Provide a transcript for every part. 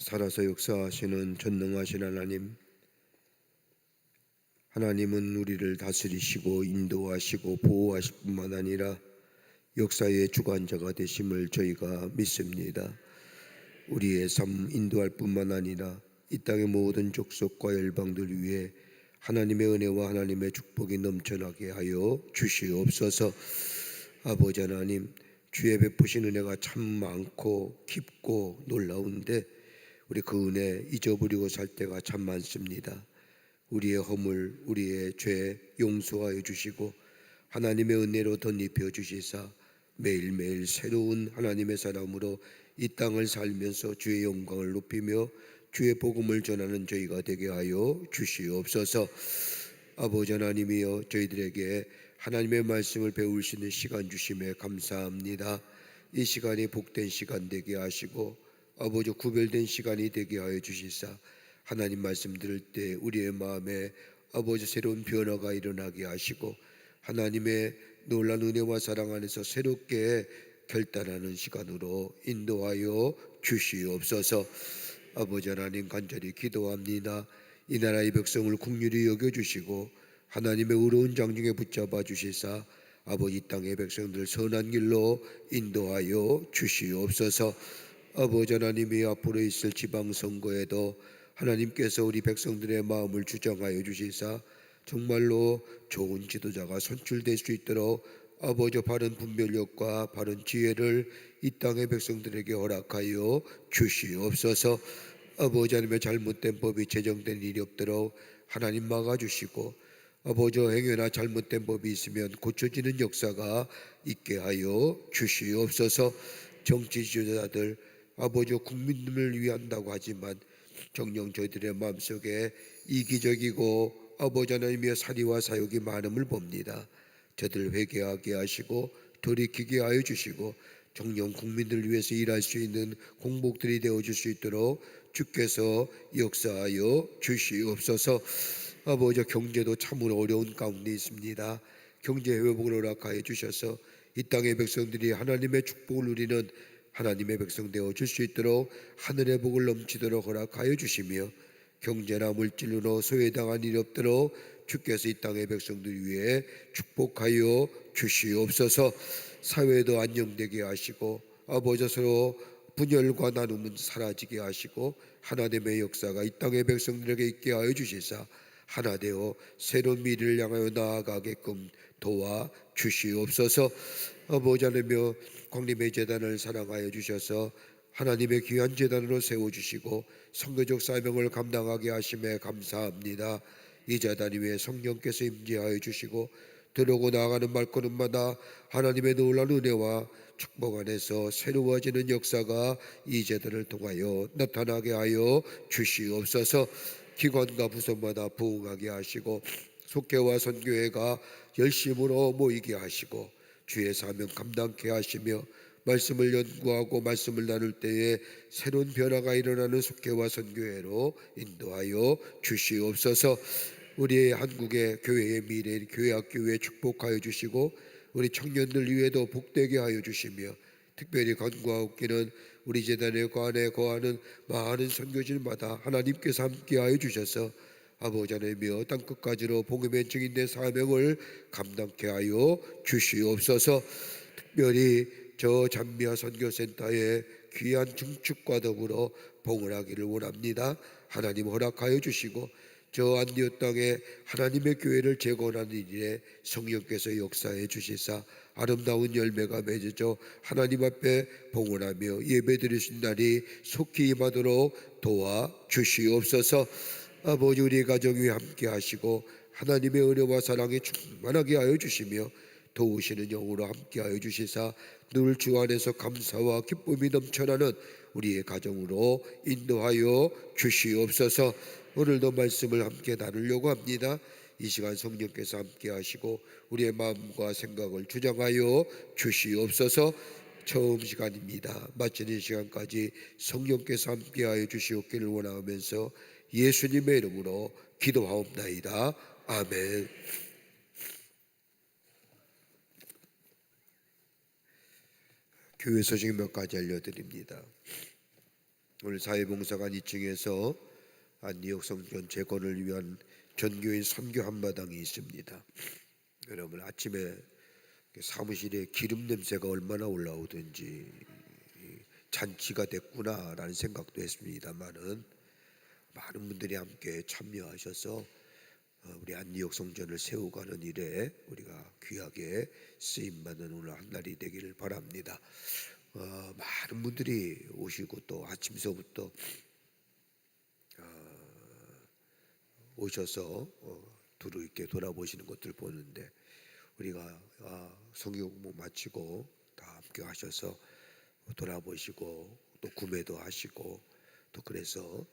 살아서 역사하시는 전능하신 하나님, 하나님은 우리를 다스리시고 인도하시고 보호하실 뿐만 아니라 역사의 주관자가 되심을 저희가 믿습니다. 우리의 삶 인도할 뿐만 아니라 이 땅의 모든 족속과 열방들 위해 하나님의 은혜와 하나님의 축복이 넘쳐나게 하여 주시옵소서. 아버지 하나님, 주의 베푸신 은혜가 참 많고 깊고 놀라운데 우리 그 은혜 잊어버리고 살 때가 참 많습니다. 우리의 허물, 우리의 죄 용서하여 주시고 하나님의 은혜로 덧입혀 주시사 매일매일 새로운 하나님의 사람으로 이 땅을 살면서 주의 영광을 높이며 주의 복음을 전하는 저희가 되게 하여 주시옵소서. 아버지 하나님이여, 저희들에게 하나님의 말씀을 배울 수 있는 시간 주심에 감사합니다. 이 시간이 복된 시간 되게 하시고 아버지 구별된 시간이 되게 하여 주시사 하나님 말씀 들을 때 우리의 마음에 아버지 새로운 변화가 일어나게 하시고 하나님의 놀라운 은혜와 사랑 안에서 새롭게 결단하는 시간으로 인도하여 주시옵소서. 아버지 하나님, 간절히 기도합니다. 이 나라의 백성을 긍휼히 여겨주시고 하나님의 의로운 장중에 붙잡아 주시사 아버지 땅의 백성들 선한 길로 인도하여 주시옵소서. 아버지 하나님이 앞으로 있을 지방선거에도 하나님께서 우리 백성들의 마음을 주장하여 주시사 정말로 좋은 지도자가 선출될 수 있도록 아버지 바른 분별력과 바른 지혜를 이 땅의 백성들에게 허락하여 주시옵소서. 아버지 하나님의 잘못된 법이 제정된 일이 없도록 하나님 막아주시고 아버지 행여나 잘못된 법이 있으면 고쳐지는 역사가 있게 하여 주시옵소서. 정치 지도자들 아버지 국민을 위한다고 하지만 정녕 저희들의 마음속에 이기적이고 아버지 하나님의 사리와 사욕이 많음을 봅니다. 저들 회개하게 하시고 돌이키게 하여 주시고 정녕 국민들을 위해서 일할 수 있는 공복들이 되어줄 수 있도록 주께서 역사하여 주시옵소서. 아버지 경제도 참으로 어려운 가운데 있습니다. 경제 회복을 허락하여 주셔서 이 땅의 백성들이 하나님의 축복을 누리는 하나님의 백성 되어 줄 수 있도록 하늘의 복을 넘치도록 허락하여 주시며 경제나 물질로 소외당한 일이 없도록 주께서 이 땅의 백성들 위해 축복하여 주시옵소서. 사회도 안정되게 하시고 아버지 서로 분열과 나눔은 사라지게 하시고 하나님의 역사가 이 땅의 백성들에게 있게 하여 주시사 하나 되어 새로운 미래를 향하여 나아가게끔 도와 주시옵소서. 아버지 하나님여, 광림의 재단을 사랑하여 주셔서 하나님의 귀한 재단으로 세워주시고 선교적 사명을 감당하게 하심에 감사합니다. 이 재단 위에 성령께서 임재하여 주시고 들어오고 나아가는 발걸음마다 하나님의 놀라운 은혜와 축복 안에서 새로워지는 역사가 이 재단을 통하여 나타나게 하여 주시옵소서. 기관과 부서마다 부흥하게 하시고 속회와 선교회가 열심으로 모이게 하시고 주의 사명 감당케 하시며 말씀을 연구하고 말씀을 나눌 때에 새로운 변화가 일어나는 속회와 선교회로 인도하여 주시옵소서. 우리의 한국의 교회의 미래 교회학교에 축복하여 주시고 우리 청년들 위에도 복되게 하여 주시며 특별히 간구하옵기는 우리 재단의 관에 거하는 많은 선교진마다 하나님께서 함께하여 주셔서 아버지 하나님이여 땅끝까지로 복음의 증인된 사명을 감당케 하여 주시옵소서. 특별히 저 잠비아 선교센터의 귀한 증축과 더불어 봉헌하기를 원합니다. 하나님 허락하여 주시고 저 안디오 땅에 하나님의 교회를 재건하는 일에 성령께서 역사해 주시사 아름다운 열매가 맺어져 하나님 앞에 봉헌하며 예배드리신 날이 속히 임하도록 도와 주시옵소서. 아버지 우리 가정 위에 함께 하시고 하나님의 은혜와 사랑이 충만하게 하여 주시며 도우시는 영으로 함께 하여 주시사 늘 주 안에서 감사와 기쁨이 넘쳐나는 우리의 가정으로 인도하여 주시옵소서. 오늘도 말씀을 함께 나누려고 합니다. 이 시간 성령께서 함께 하시고 우리의 마음과 생각을 주장하여 주시옵소서. 처음 시간입니다. 마치는 시간까지 성령께서 함께하여 주시옵기를 원하면서 예수님의 이름으로 기도하옵나이다. 아멘. 교회 소식 몇 가지 알려드립니다. 오늘 사회봉사관 2층에서 안디옥 성전 재건을 위한 전교인 선교 한마당이 있습니다. 여러분, 아침에 사무실에 기름 냄새가 얼마나 올라오든지 잔치가 됐구나라는 생각도 했습니다만은, 많은 분들이 함께 참여하셔서 우리 안디옥 성전을 세워가는 일에 우리가 귀하게 쓰임받는 오늘 한 날이 되기를 바랍니다. 많은 분들이 오시고 또 아침서부터 오셔서 두루 이렇게 돌아보시는 것들 보는데, 우리가 성경 공부 마치고 다 함께 하셔서 돌아보시고 또 구매도 하시고, 또 그래서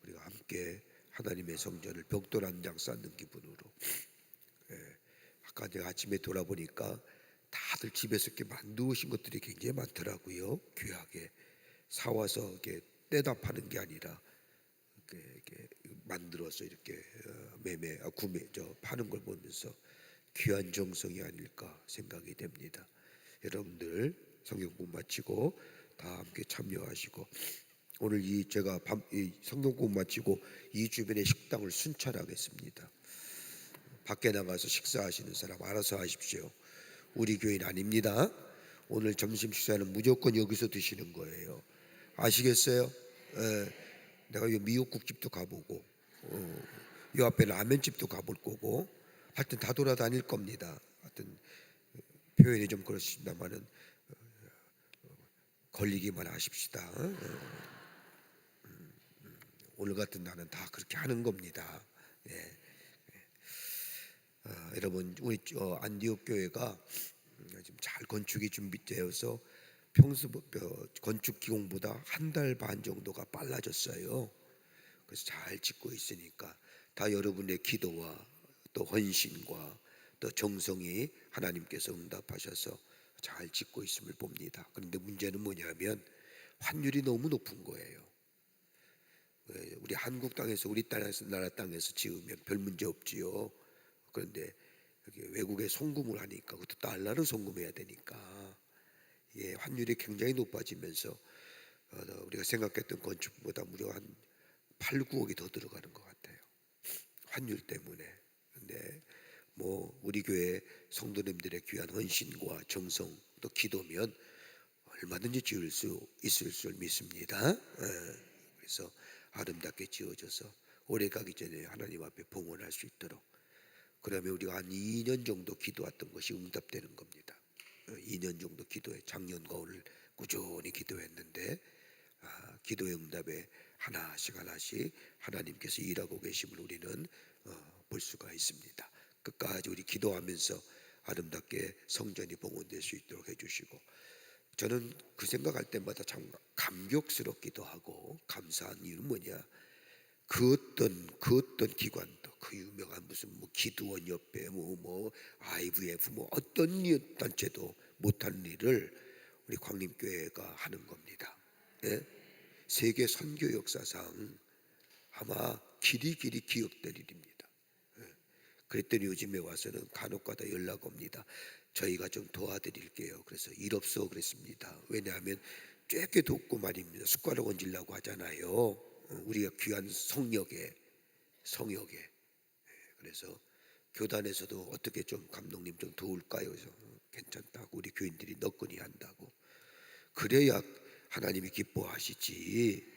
우리가 함께 하나님의 성전을 벽돌 한 장 쌓는 기분으로, 아까 내가 아침에 돌아보니까 다들 집에서 이렇게 만드신 것들이 굉장히 많더라고요. 귀하게 사와서 이렇게 떼다 파는 게 아니라 이렇게 만들어서 이렇게 구매 파는 걸 보면서 귀한 정성이 아닐까 생각이 됩니다. 여러분들 성경 공부 마치고 다 함께 참여하시고, 오늘 제가 이 성경 공부 마치고 이 주변에 식당을 순찰하겠습니다. 밖에 나가서 식사하시는 사람 알아서 하십시오. 우리 교회는 아닙니다. 오늘 점심 식사는 무조건 여기서 드시는 거예요. 아시겠어요? 내가 이 미역국집도 가보고, 이 앞에 라면집도 가볼 거고, 하여튼 다 돌아다닐 겁니다. 하여튼 표현이 좀 그렇습니다만은 걸리기만 하십시다. 오늘 같은 날은 다 그렇게 하는 겁니다. 여러분, 우리 안디옥 교회가 지금 잘 건축이 준비되어서 평소 건축 기공보다 한 달 반 정도가 빨라졌어요. 그래서 잘 짓고 있으니까 다 여러분의 기도와 또 헌신과 또 정성이 하나님께서 응답하셔서 잘 짓고 있음을 봅니다. 그런데 문제는 뭐냐면 환율이 너무 높은 거예요. 우리 한국 땅에서, 우리 땅에서, 나라 땅에서 지으면 별 문제 없지요. 그런데 여기 외국에 송금을 하니까, 그것도 달러로 송금해야 되니까 환율이 굉장히 높아지면서 우리가 생각했던 건축보다 무려 한 8, 9억이 더 들어가는 것 같아요. 환율 때문에. 근데 뭐 우리 교회 성도님들의 귀한 헌신과 정성 또 기도면 얼마든지 지을 수 있을 줄 믿습니다. 그래서 아름답게 지어져서 오래 가기 전에 하나님 앞에 봉헌할 수 있도록, 그러면 우리가 한 2년 정도 기도했던 것이 응답되는 겁니다. 2년 정도 기도해, 작년과 오늘 꾸준히 기도했는데 기도의 응답에 하나씩 하나님께서 일하고 계심을 우리는 볼 수가 있습니다. 끝까지 우리 기도하면서 아름답게 성전이 봉헌될 수 있도록 해주시고, 저는 그 생각할 때마다 참 감격스럽기도 하고 감사한 이유는 뭐냐, 그 어떤 기관도, 그 유명한 무슨 뭐 기도원 협회, 뭐 IVF, 뭐 어떤 단체도 못하는 일을 우리 광림교회가 하는 겁니다. 세계 선교 역사상 아마 길이 기억될 일입니다. 그랬더니 요즘에 와서는 간혹가다 연락 옵니다. 저희가 좀 도와드릴게요. 그래서 일 없어 그랬습니다. 왜냐하면 쬐게 돕고 말입니다. 숟가락 얹으려고 하잖아요. 우리가 귀한 성역에. 그래서 교단에서도 어떻게 좀 감독님 좀 도울까요? 그래서 괜찮다고, 우리 교인들이 너끈히 한다고. 그래야 하나님이 기뻐하시지.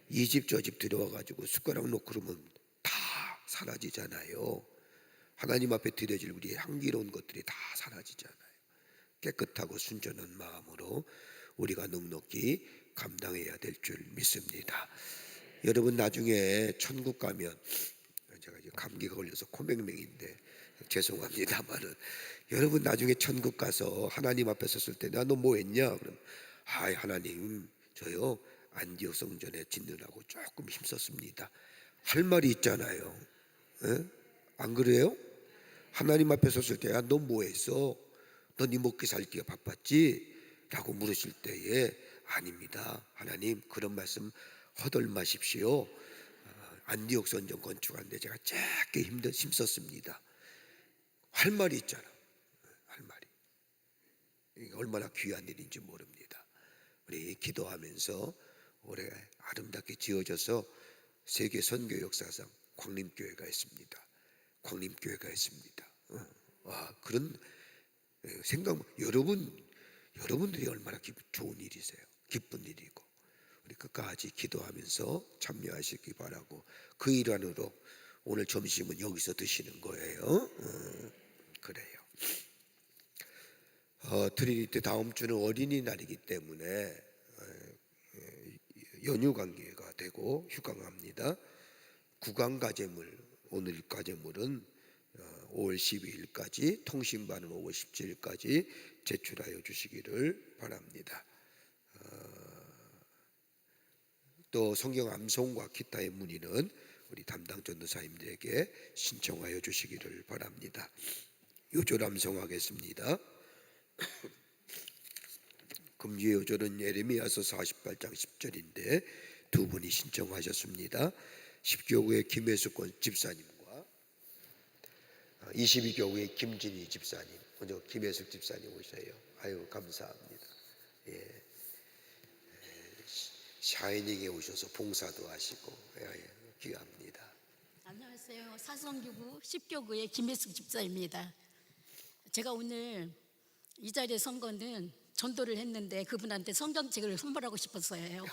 이 집 저 집 들어와가지고 숟가락 놓고 그러면 다 사라지잖아요. 하나님 앞에 드려질 우리의 향기로운 것들이 다 사라지잖아요. 깨끗하고 순전한 마음으로 우리가 넉넉히 감당해야 될 줄 믿습니다. 여러분, 나중에 천국 가면, 제가 이제 감기가 걸려서 코맹맹인데 죄송합니다만은, 여러분 나중에 천국 가서 하나님 앞에 섰을 때 나 너 뭐 했냐? 그럼 하나님 저요 안디옥 성전에 짓느라고 조금 힘썼습니다. 할 말이 있잖아요. 안 그래요? 하나님 앞에 섰을 때 너 뭐 했어? 너 네 먹기 살기가 바빴지? 라고 물으실 때에 아닙니다. 하나님 그런 말씀 허들 마십시오. 안디옥 성전 건축하는데 제가 짧게 힘썼습니다. 할 말이 있잖아. 할 말이. 이게 얼마나 귀한 일인지 모릅니다. 우리 기도하면서 올해 아름답게 지어져서 세계 선교 역사상 광림교회가 있습니다. 광림교회가 있습니다. 그런 생각, 여러분들이 얼마나 좋은 일이세요. 기쁜 일이고, 우리 끝까지 기도하면서 참여하시기 바라고, 그 일환으로 오늘 점심은 여기서 드시는 거예요. 그래요. 트리니티 다음 주는 어린이날이기 때문에 연휴 관계가 되고 휴가가 합니다. 구강 가제물, 오늘 가제물은 5월 12일까지, 통신반은 5월 17일까지 제출하여 주시기를 바랍니다. 또 성경 암송과 기타의 문의는 우리 담당 전도사님들에게 신청하여 주시기를 바랍니다. 요절 암송하겠습니다. 금주의 요절은 예레미야서 48장 10절인데 두 분이 신청하셨습니다. 10교구의 김혜숙 집사님과 22교구의 김진희 집사님, 먼저 김혜숙 집사님 오셔요. 아유, 감사합니다. 예. 샤이닝에 오셔서 봉사도 하시고 귀합니다. 안녕하세요. 사성교구 10교구의 김혜숙 집사입니다. 제가 오늘 이 자리에 선 거는 전도를 했는데 그분한테 성경책을 선물하고 싶었어요.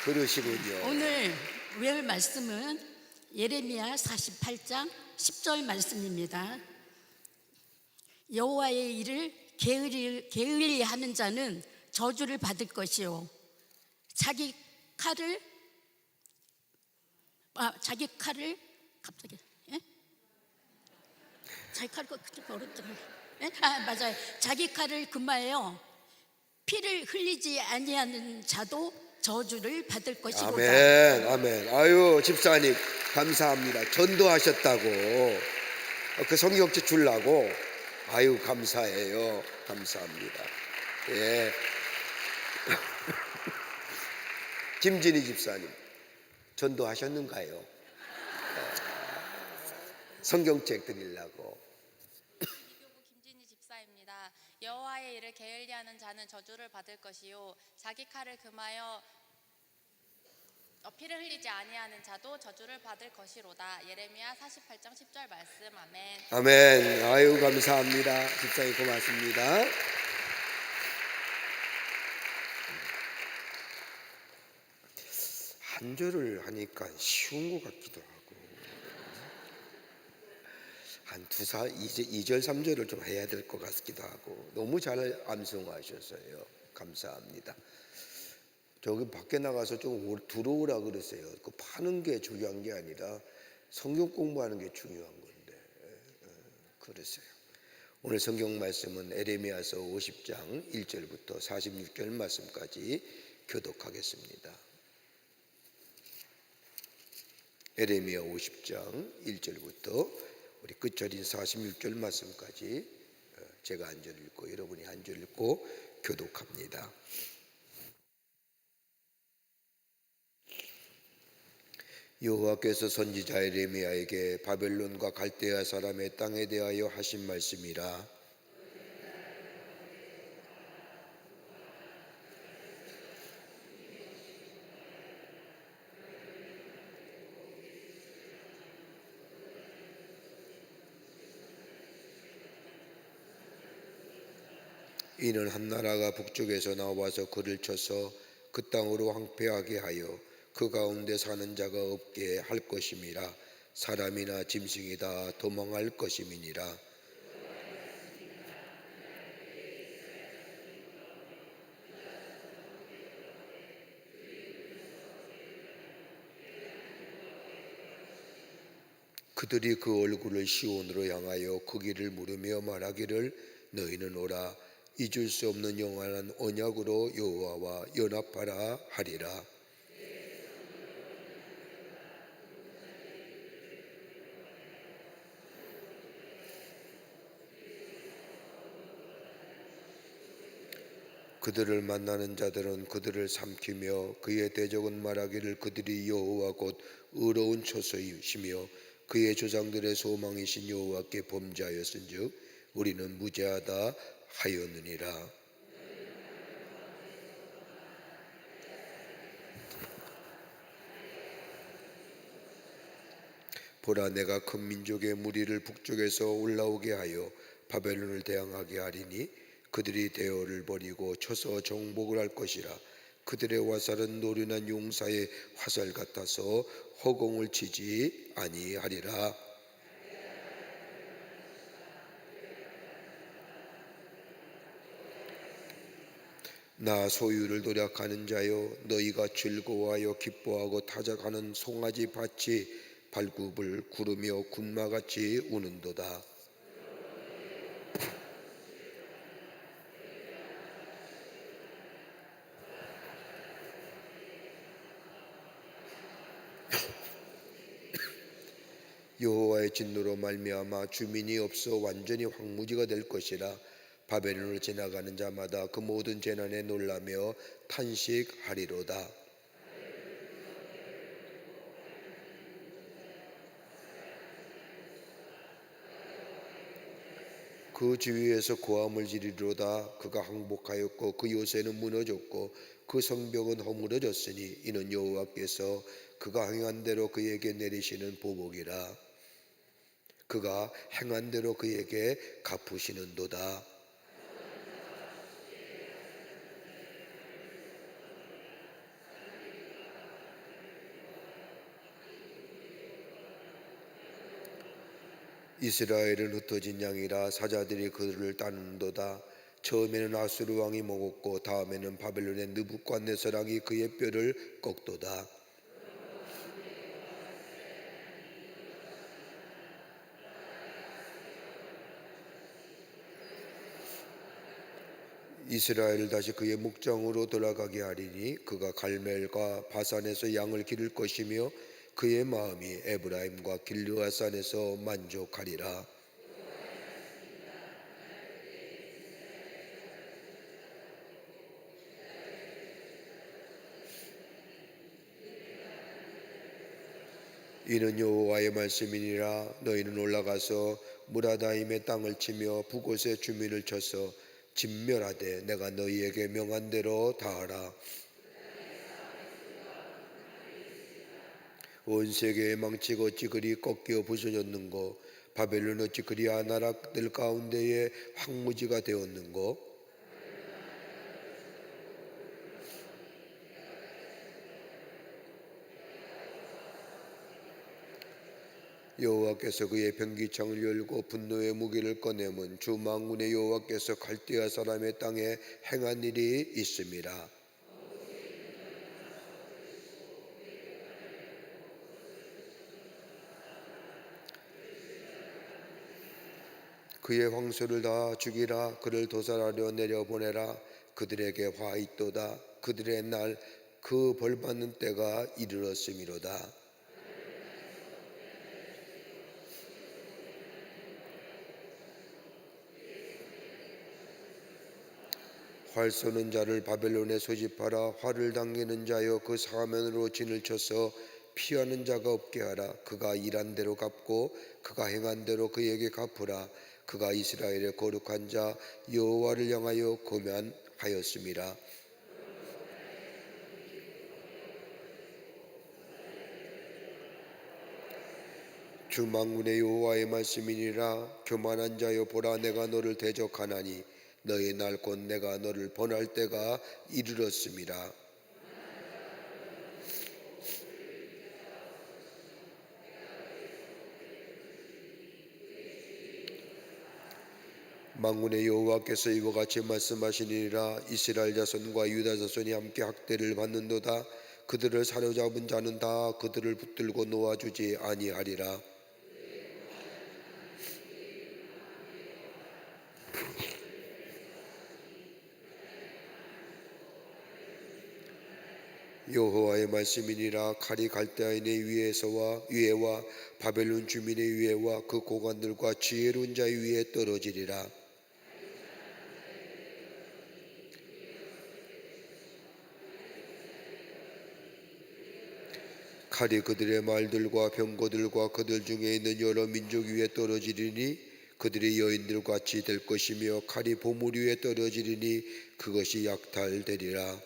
그러시군요. 오늘 외울 말씀은 예레미야 48장 10절 말씀입니다. 여호와의 일을 게을리 하는 자는 저주를 받을 것이요, 자기 칼을 갑자기 자기 칼을 어렵잖아요. 맞아요. 자기 칼을 금하여 피를 흘리지 아니하는 자도 저주를 받을 것이로다. 아멘, 아멘. 아유, 집사님 감사합니다. 전도하셨다고 그 성경책 주려고 아유 감사해요. 감사합니다. 예. 김진희 집사님 전도하셨는가요? 성경책 드리려고. 이교구 김진희 집사입니다. 여호와의 일을 게을리하는 자는 저주를 받을 것이요, 자기 칼을 금하여 피를 흘리지 아니하는 자도 저주를 받을 것이로다. 예레미야 48장 10절 말씀. 아멘. 아멘. 아유 감사합니다. 집사님 고맙습니다. 한 절을 하니까 쉬운 것 같기도 하고 한 2절 3절을 좀 해야 될 것 같기도 하고 너무 잘 암송하셨어요. 감사합니다. 저기 밖에 나가서 좀 들어오라 그러세요. 그 파는 게 중요한 게 아니라 성경 공부하는 게 중요한 건데 그러세요. 오늘 성경 말씀은 에레미야서 50장 1절부터 46절 말씀까지 교독하겠습니다. 에레미야 50장 1절부터 우리 끝절인 46절 말씀까지 제가 한 절 읽고 여러분이 한 절 읽고 교독합니다. 여호와께서 선지자 에레미야에게 바벨론과 갈대아 사람의 땅에 대하여 하신 말씀이라. 이는 한 나라가 북쪽에서 나와서 그를 쳐서 그 땅으로 황폐하게 하여 그 가운데 사는 자가 없게 할 것임이라. 사람이나 짐승이 다 도망할 것임이니라. 그들이 그 얼굴을 시온으로 향하여 그 길을 물으며 말하기를 너희는 오라, 잊을 수 없는 영원한 언약으로 여호와와 연합하라 하리라. 그들을 만나는 자들은 그들을 삼키며 그의 대적은 말하기를 그들이 여호와 곧 의로운 처소이시며 그의 조상들의 소망이신 여호와께 범죄하였은즉 우리는 무죄하다 하였느니라. 보라, 내가 큰 민족의 무리를 북쪽에서 올라오게 하여 바벨론을 대항하게 하리니 그들이 대어를 버리고 쳐서 정복을 할 것이라. 그들의 화살은 노련한 용사의 화살 같아서 허공을 치지 아니하리라. 나 소유를 노력하는 자여, 너희가 즐거워하여 기뻐하고 타작하는 송아지 밭이 발굽을 구르며 군마같이 우는도다. 여호와의 진노로 말미암아 주민이 없어 완전히 황무지가 될 것이라. 바벨론을 지나가는 자마다 그 모든 재난에 놀라며 탄식하리로다. 그 주위에서 고함을 지르리로다. 그가 항복하였고 그 요새는 무너졌고 그 성벽은 허물어졌으니 이는 여호와께서 그가 행한 대로 그에게 내리시는 보복이라. 그가 행한 대로 그에게 갚으시는도다. 이스라엘은 흩어진 양이라 사자들이 그들을 따르는도다. 처음에는 아수르 왕이 먹었고 다음에는 바벨론의 느부갓네살 왕이 그의 뼈를 꺾도다. 이스라엘을 다시 그의 목장으로 돌아가게 하리니 그가 갈멜과 바산에서 양을 기를 것이며 그의 마음이 에브라임과 길르앗산에서 만족하리라. 이는 여호와의 말씀이니라. 너희는 올라가서 무라다임의 땅을 치며 북곳의 주민을 쳐서 진멸하되 내가 너희에게 명한 대로 다하라. 온 세계의 망치가 어찌 그리 꺾여 부서졌는고, 바벨론 어찌 그리 나라들 가운데에 황무지가 되었는고. 여호와께서 그의 변기창을 열고 분노의 무기를 꺼내면 주 만군의 여호와께서 갈대아 사람의 땅에 행한 일이 있음이라. 그의 황소를 다 죽이라. 그를 도살하려 내려보내라. 그들에게 화 있도다. 그들의 날 그 벌받는 때가 이르렀음이로다. 활 쏘는 자를 바벨론에 소집하라. 활을 당기는 자여 그 사면으로 진을 쳐서 피하는 자가 없게 하라. 그가 일한 대로 갚고 그가 행한 대로 그에게 갚으라. 그가 이스라엘의 거룩한 자 여호와를 향하여 거면하였음이라. 주 만군의 여호와의 말씀이니라. 교만한 자여, 보라, 내가 너를 대적하나니 너의 날 곧 내가 너를 번할 때가 이르렀음이라. 만군의 여호와께서 이와 같이 말씀하시니라. 이스라엘 자손과 유다 자손이 함께 학대를 받는도다. 그들을 사로잡은 자는 다 그들을 붙들고 놓아주지 아니하리라. 여호와의 말씀이니라. 칼이 갈대아인의 위에와 바벨론 주민의 위에와 그 고관들과 지혜로운 자의 위에 떨어지리라. 칼이 그들의 말들과 병거들과 그들 중에 있는 여러 민족 위에 떨어지리니 그들이 여인들 같이 될 것이며 칼이 보물 위에 떨어지리니 그것이 약탈되리라.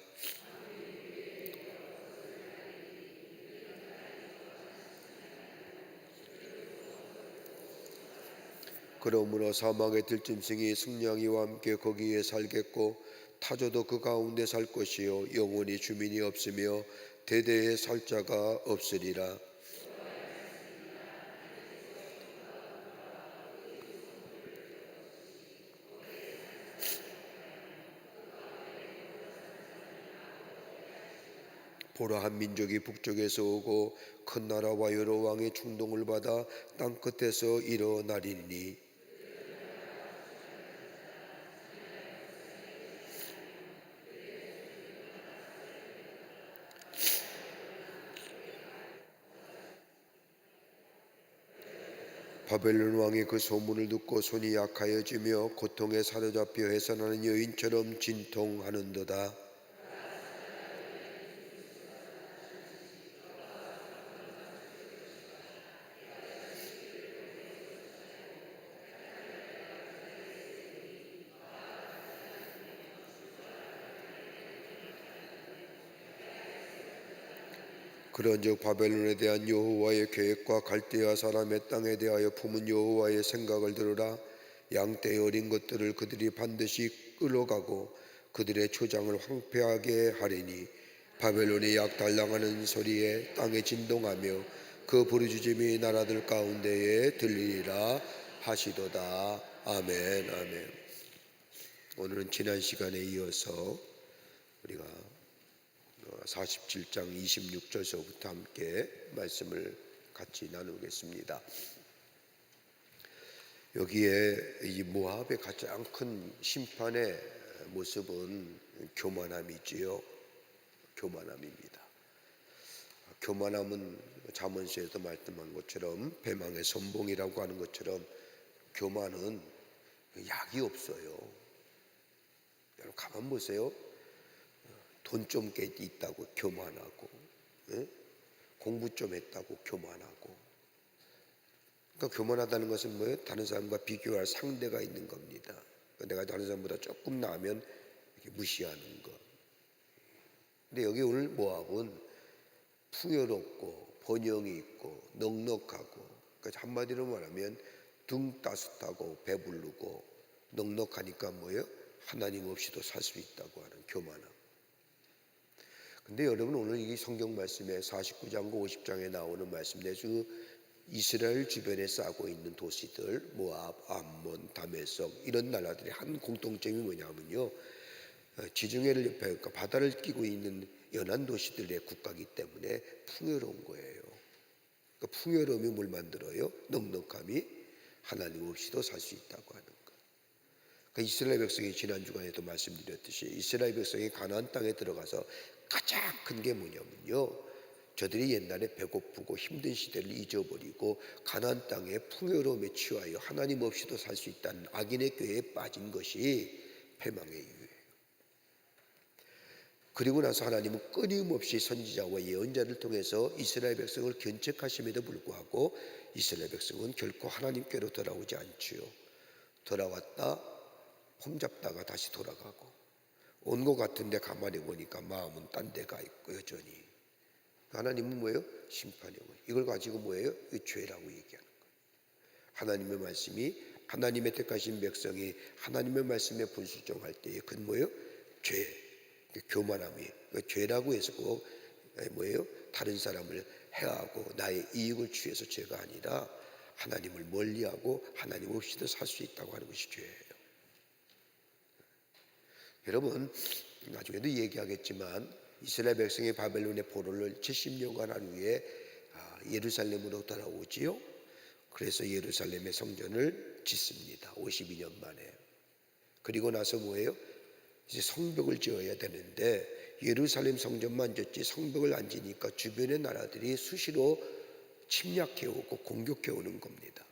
그러므로 사막의 들짐승이 승냥이와 함께 거기에 살겠고 타조도 그 가운데 살 것이요 영원히 주민이 없으며 대대에 살 자가 없으리라. 보라, 한 민족이 북쪽에서 오고 큰 나라와 여러 왕의 충동을 받아 땅끝에서 일어나리니 바벨론 왕이 그 소문을 듣고 손이 약하여지며 고통에 사로잡혀 해산하는 여인처럼 진통하는도다. 그런즉 바벨론에 대한 여호와의 계획과 갈대아 사람의 땅에 대하여 품은 여호와의 생각을 들으라. 양떼의 어린 것들을 그들이 반드시 끌어가고 그들의 초장을 황폐하게 하리니 바벨론이 약달랑하는 소리에 땅에 진동하며 그 부르짖음이 나라들 가운데에 들리리라 하시도다. 아멘. 아멘. 오늘은 지난 시간에 이어서 우리가 47장 26절서부터 함께 말씀을 같이 나누겠습니다. 여기에 이 모압의 가장 큰 심판의 모습은 교만함이지요. 교만함입니다. 교만함은 잠언서에도 말씀한 것처럼 배망의 선봉이라고 하는 것처럼 교만은 약이 없어요. 여러분 가만 보세요. 돈 좀 있다고 교만하고, 공부 좀 했다고 교만하고. 그러니까 교만하다는 것은 뭐예요? 다른 사람과 비교할 상대가 있는 겁니다. 그러니까 내가 다른 사람보다 조금 나으면 이렇게 무시하는 것. 근데 여기 오늘 모압은 풍요롭고 번영이 있고 넉넉하고, 그러니까 한마디로 말하면 등 따뜻하고 배부르고 넉넉하니까 뭐예요? 하나님 없이도 살 수 있다고 하는 교만함. 근데 여러분 오늘 이 성경 말씀에 49장과 50장에 나오는 말씀 내주 이스라엘 주변에 싸고 있는 도시들 모압, 암몬, 다메섹 이런 나라들의 한 공통점이 뭐냐면요, 지중해를 옆에 그러니까 바다를 끼고 있는 연안 도시들의 국가이기 때문에 풍요로운 거예요. 그러니까 풍요로움이 뭘 만들어요? 넉넉함이 하나님 없이도 살 수 있다고 하는 것. 그러니까 이스라엘 백성이 지난 주간에도 말씀드렸듯이 이스라엘 백성이 가나안 땅에 들어가서 가장 큰 게 뭐냐면요, 저들이 옛날에 배고프고 힘든 시대를 잊어버리고 가나안 땅의 풍요로움에 취하여 하나님 없이도 살 수 있다는 악인의 꾀에 빠진 것이 패망의 이유예요. 그리고 나서 하나님은 끊임없이 선지자와 예언자를 통해서 이스라엘 백성을 견책하심에도 불구하고 이스라엘 백성은 결코 하나님께로 돌아오지 않지요. 돌아왔다 폼잡다가 다시 돌아가고 온 것 같은데 가만히 보니까 마음은 딴 데가 있고 여전히. 하나님은 뭐예요? 심판이에요. 이걸 가지고 뭐예요? 죄라고 얘기하는 거예요. 하나님의 말씀이, 하나님의 택하신 백성이 하나님의 말씀에 불순종할 때에 그건 뭐예요? 죄, 교만함이 죄라고 해서 꼭 뭐예요? 다른 사람을 해하고 나의 이익을 취해서 죄가 아니라 하나님을 멀리하고 하나님 없이도 살 수 있다고 하는 것이 죄예요. 여러분 나중에도 얘기하겠지만 이스라엘 백성이 바벨론의 포로를 70년간 한 후에 예루살렘으로 돌아오지요. 그래서 예루살렘의 성전을 짓습니다. 52년 만에. 그리고 나서 뭐예요? 이제 성벽을 지어야 되는데 예루살렘 성전만 짓지 성벽을 안 지니까 주변의 나라들이 수시로 침략해오고 공격해오는 겁니다.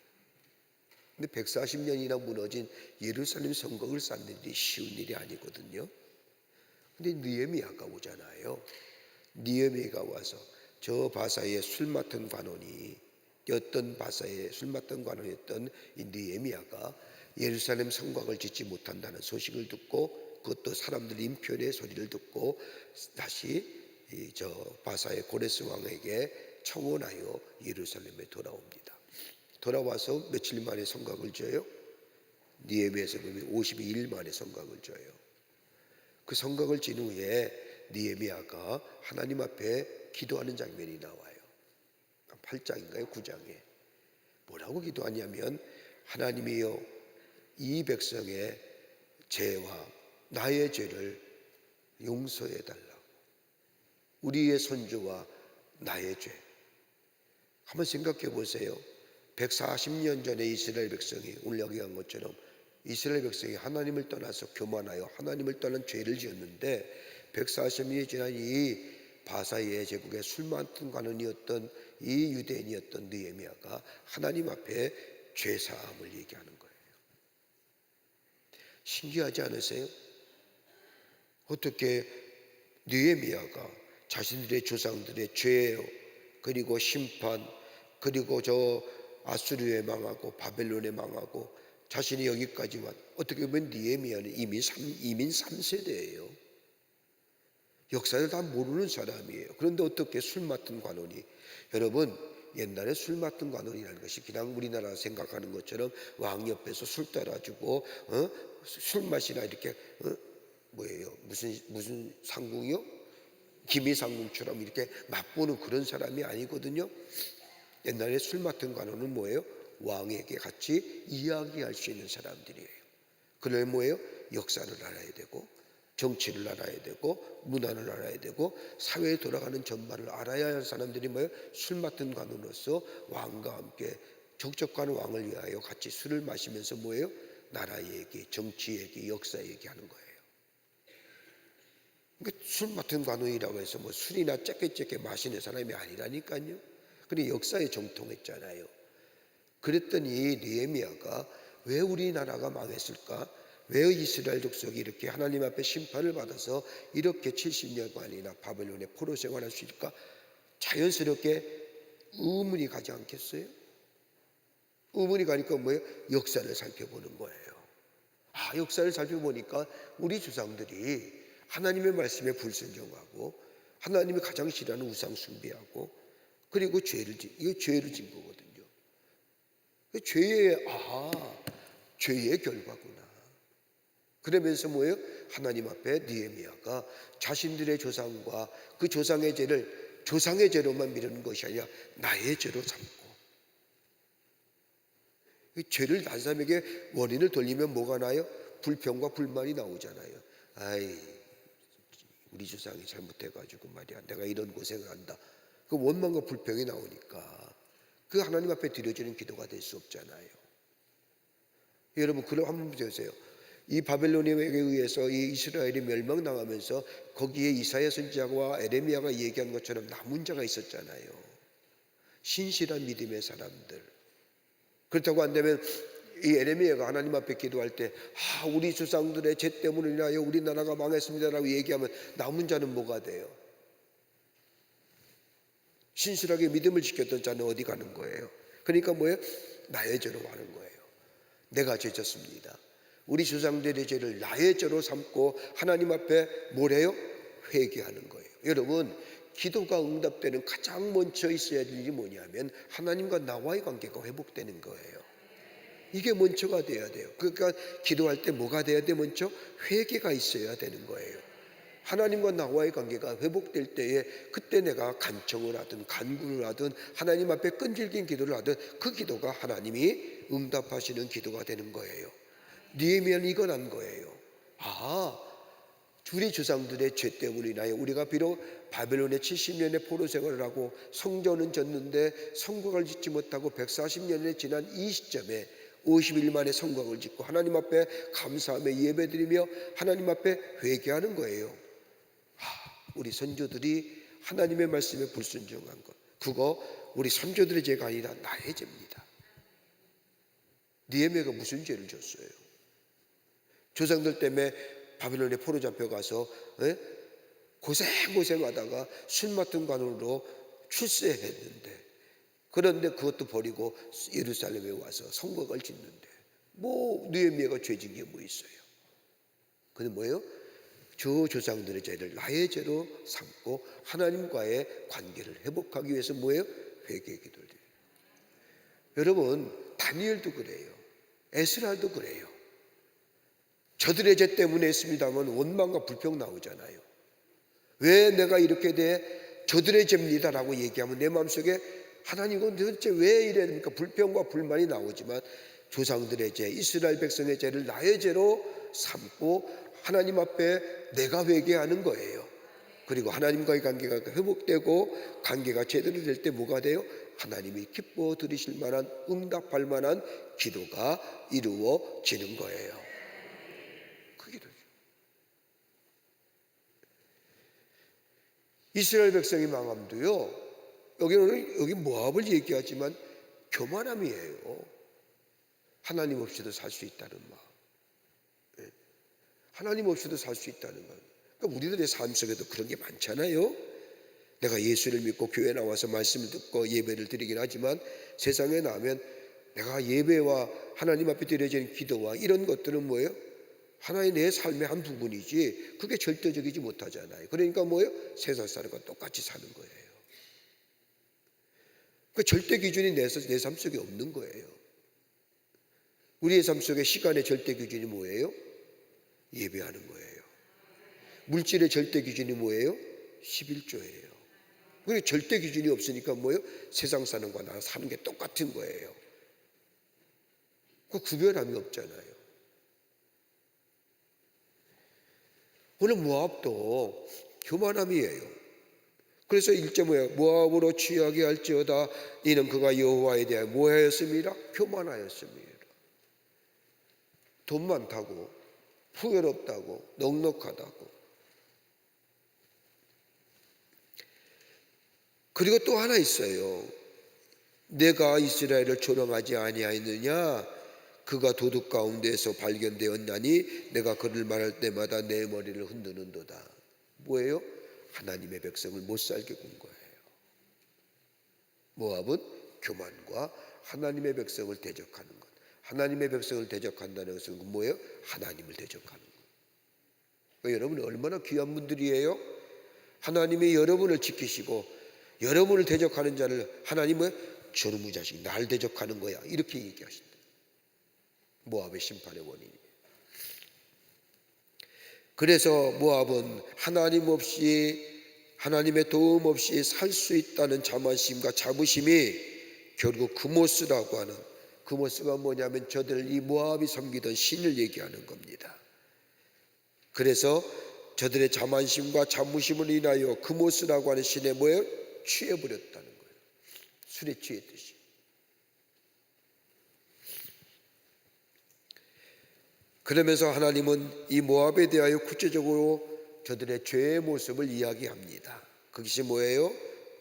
근데 140년이나 무너진 예루살렘 성곽을 쌓는 일이 쉬운 일이 아니거든요. 근데 느헤미야가 오잖아요. 느헤미야가 와서 저 바사의 술 맡은 관원이 바사의 술 맡은 관원이었던 이 느헤미야가 예루살렘 성곽을 짓지 못한다는 소식을 듣고 그것도 사람들 인편의 소리를 듣고 다시 저 바사의 고레스 왕에게 청원하여 예루살렘에 돌아옵니다. 돌아와서 며칠 만에 성곽을 지어요? 느헤미야에서 보면 52일 만에 성곽을 줘요. 그 성곽을 진 후에 느헤미야가 하나님 앞에 기도하는 장면이 나와요. 8장인가요? 9장에 뭐라고 기도하냐면, 하나님이여, 이 백성의 죄와 나의 죄를 용서해 달라고. 우리의 선조와 나의 죄. 한번 생각해 보세요. 140년 전에 이스라엘 백성이, 오늘 여기 한 것처럼 이스라엘 백성이 하나님을 떠나서 교만하여 하나님을 떠난 죄를 지었는데, 140년이 지난 이 바사의 제국의 술 많던 관원이었던 이 유대인이었던 느헤미야가 하나님 앞에 죄 사함을 얘기하는 거예요. 신기하지 않으세요? 어떻게 느헤미야가 자신들의 조상들의 죄, 그리고 심판, 그리고 저 아수르에 망하고 바벨론에 망하고 자신이 여기까지 왔, 어떻게 보면 느헤미야는 이민 3세대예요. 역사를 다 모르는 사람이에요. 그런데 어떻게 술 맡은 관원이, 여러분 옛날에 술 맡은 관원이라는 것이 그냥 우리나라 생각하는 것처럼 왕 옆에서 술 따라주고 술 마시나 이렇게 뭐예요, 무슨 상궁이요? 기미상궁처럼 이렇게 맛보는 그런 사람이 아니거든요. 옛날에 술 맡은 관원은 뭐예요? 왕에게 같이 이야기할 수 있는 사람들이에요. 그래 뭐예요? 역사를 알아야 되고, 정치를 알아야 되고, 문화를 알아야 되고, 사회에 돌아가는 전반을 알아야 할 사람들이 뭐예요? 술 맡은 관원으로서 왕과 함께 적적한 왕을 위하여 같이 술을 마시면서 뭐예요? 나라 얘기, 정치 얘기, 역사 얘기하는 거예요. 그러니까 술 맡은 관원이라고 해서 뭐 술이나 째깨째깨 마시는 사람이 아니라니까요. 근데 역사에 정통했잖아요. 그랬더니 느헤미야가 왜 우리나라가 망했을까? 왜 이스라엘 족속이 이렇게 하나님 앞에 심판을 받아서 이렇게 70년간이나 바벨론의 포로 생활할 수 있을까? 자연스럽게 의문이 가지 않겠어요? 의문이 가니까 뭐예요? 역사를 살펴보는 거예요. 역사를 살펴보니까 우리 조상들이 하나님의 말씀에 불순종하고 하나님이 가장 싫어하는 우상 숭배하고, 그리고 죄를 진 거거든요. 죄의 결과구나. 그러면서 뭐예요? 하나님 앞에 느헤미야가 자신들의 조상과 그 조상의 죄를 조상의 죄로만 미루는 것이 아니라 나의 죄로 삼고, 죄를 다른 사람에게 원인을 돌리면 뭐가 나요? 불평과 불만이 나오잖아요. 우리 조상이 잘못해가지고 말이야, 내가 이런 고생을 한다. 그 원망과 불평이 나오니까 그 하나님 앞에 드려지는 기도가 될 수 없잖아요. 여러분, 그럼 한번 보세요. 이 바벨론에 의해서 이 이스라엘이 멸망당하면서 거기에 이사야 선지자와 에레미야가 얘기한 것처럼 남은 자가 있었잖아요. 신실한 믿음의 사람들. 그렇다고 한다면 이 에레미야가 하나님 앞에 기도할 때 우리 조상들의 죄 때문에 인하여 우리나라가 망했습니다라고 얘기하면 남은 자는 뭐가 돼요? 신실하게 믿음을 지켰던 자는 어디 가는 거예요? 그러니까 뭐예요? 나의 죄로 가는 거예요. 내가 죄졌습니다. 우리 조상들의 죄를 나의 죄로 삼고 하나님 앞에 뭐래요? 회개하는 거예요. 여러분, 기도가 응답되는 가장 먼저 있어야 될 일이 뭐냐면 하나님과 나와의 관계가 회복되는 거예요. 이게 먼저가 돼야 돼요. 그러니까 기도할 때 뭐가 돼야 돼? 먼저 회개가 있어야 되는 거예요. 하나님과 나와의 관계가 회복될 때에 그때 내가 간청을 하든 간구를 하든 하나님 앞에 끈질긴 기도를 하든 그 기도가 하나님이 응답하시는 기도가 되는 거예요. 느헤미야는 이건 한 거예요. 우리 조상들의 죄 때문에 인하여 우리가 비록 바벨론의 70년의 포로 생활을 하고 성전은 졌는데 성곽을 짓지 못하고 140년이 지난 이 시점에 50일 만에 성곽을 짓고 하나님 앞에 감사하며 예배드리며 하나님 앞에 회개하는 거예요. 우리 선조들이 하나님의 말씀에 불순종한 것, 그거 우리 선조들의 죄가 아니라 나의 죄입니다. 느헤미야가 무슨 죄를 졌어요? 조상들 때문에 바벨론에 포로 잡혀가서 고생하다가 술 맡은 관원으로 출세했는데, 그런데 그것도 버리고 예루살렘에 와서 성곽을 짓는데 느헤미야가 죄진 게 뭐 있어요? 그는 뭐예요? 저 조상들의 죄를 나의 죄로 삼고 하나님과의 관계를 회복하기 위해서 뭐예요? 회개의 기도를 드려요. 여러분, 다니엘도 그래요. 에스라도 그래요. 저들의 죄 때문에 했습니다만 원망과 불평 나오잖아요. 왜 내가 이렇게 돼? 저들의 죄입니다라고 얘기하면 내 마음속에 하나님 이건 도대체 왜 이래야 됩니까? 불평과 불만이 나오지만 조상들의 죄, 이스라엘 백성의 죄를 나의 죄로 삼고 하나님 앞에 내가 회개하는 거예요. 그리고 하나님과의 관계가 회복되고 관계가 제대로 될 때 뭐가 돼요? 하나님이 기뻐 들으실 만한, 응답할 만한 기도가 이루어지는 거예요. 그 기도죠. 이스라엘 백성의 망함도요, 여기 모압을 얘기하지만 교만함이에요. 하나님 없이도 살 수 있다는 마음. 하나님 없이도 살 수 있다는 마음. 그러니까 우리들의 삶 속에도 그런 게 많잖아요. 내가 예수를 믿고 교회 나와서 말씀을 듣고 예배를 드리긴 하지만 세상에 나면 내가 예배와 하나님 앞에 드려지는 기도와 이런 것들은 뭐예요? 하나의 내 삶의 한 부분이지 그게 절대적이지 못하잖아요. 그러니까 뭐예요? 세상 사람과 똑같이 사는 거예요. 그 절대 기준이 내 삶 속에 없는 거예요. 우리의 삶 속에 시간의 절대 기준이 뭐예요? 예배하는 거예요. 물질의 절대 기준이 뭐예요? 11조예요. 그리고 절대 기준이 없으니까 뭐예요? 세상 사는 거나 나 사는 게 똑같은 거예요. 그 구별함이 없잖아요. 오늘 모압도 교만함이에요. 그래서 1절 뭐예요? 모압으로 취하게 할지어다 이는 그가 여호와에 대하여 뭐하였습니다? 교만하였습니다. 돈 많다고, 풍요롭다고, 넉넉하다고. 그리고 또 하나 있어요. 내가 이스라엘을 조롱하지 아니하였느냐? 그가 도둑 가운데에서 발견되었나니 내가 그를 말할 때마다 내 머리를 흔드는도다. 뭐예요? 하나님의 백성을 못 살게 군 거예요. 모압은 교만과 하나님의 백성을 대적하는 것. 하나님의 백성을 대적한다는 것은 뭐예요? 하나님을 대적하는 것. 그러니까 여러분 얼마나 귀한 분들이에요? 하나님이 여러분을 지키시고 여러분을 대적하는 자를 하나님은 저놈의 자식 날 대적하는 거야 이렇게 얘기하신다. 모압의 심판의 원인이에요. 그래서 모압은 하나님 없이 하나님의 도움 없이 살 수 있다는 자만심과 자부심이 결국 그모스라고 하는, 그모스가 뭐냐면 저들 이 모압이 섬기던 신을 얘기하는 겁니다. 그래서 저들의 자만심과 자부심을 인하여 그모스라고 하는 신에 뭐예요? 취해버렸다는 거예요. 술에 취했듯이. 그러면서 하나님은 이 모압에 대하여 구체적으로 저들의 죄의 모습을 이야기합니다. 그것이 뭐예요?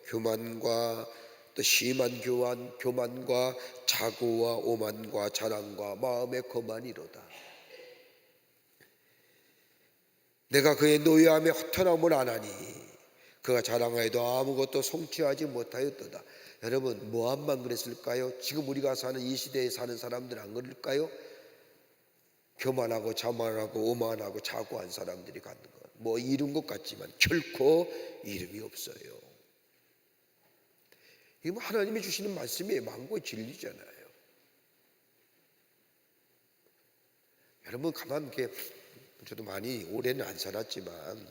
교만과 또 심한 교만과 자고와 오만과 자랑과 마음의 거만이로다. 내가 그의 노예함에 허탄함을 안 하니 그가 자랑하여도 아무것도 성취하지 못하였도다. 여러분 모압만 그랬을까요? 지금 우리가 사는 이 시대에 사는 사람들 안 그럴까요? 교만하고 자만하고 오만하고 자고한 사람들이 갖는 것, 뭐 이룬 것 같지만 결코 이름이 없어요. 이게 뭐 하나님이 주시는 말씀이에요. 망고의 진리잖아요. 여러분 가만 이렇게, 저도 많이 오래는 안 살았지만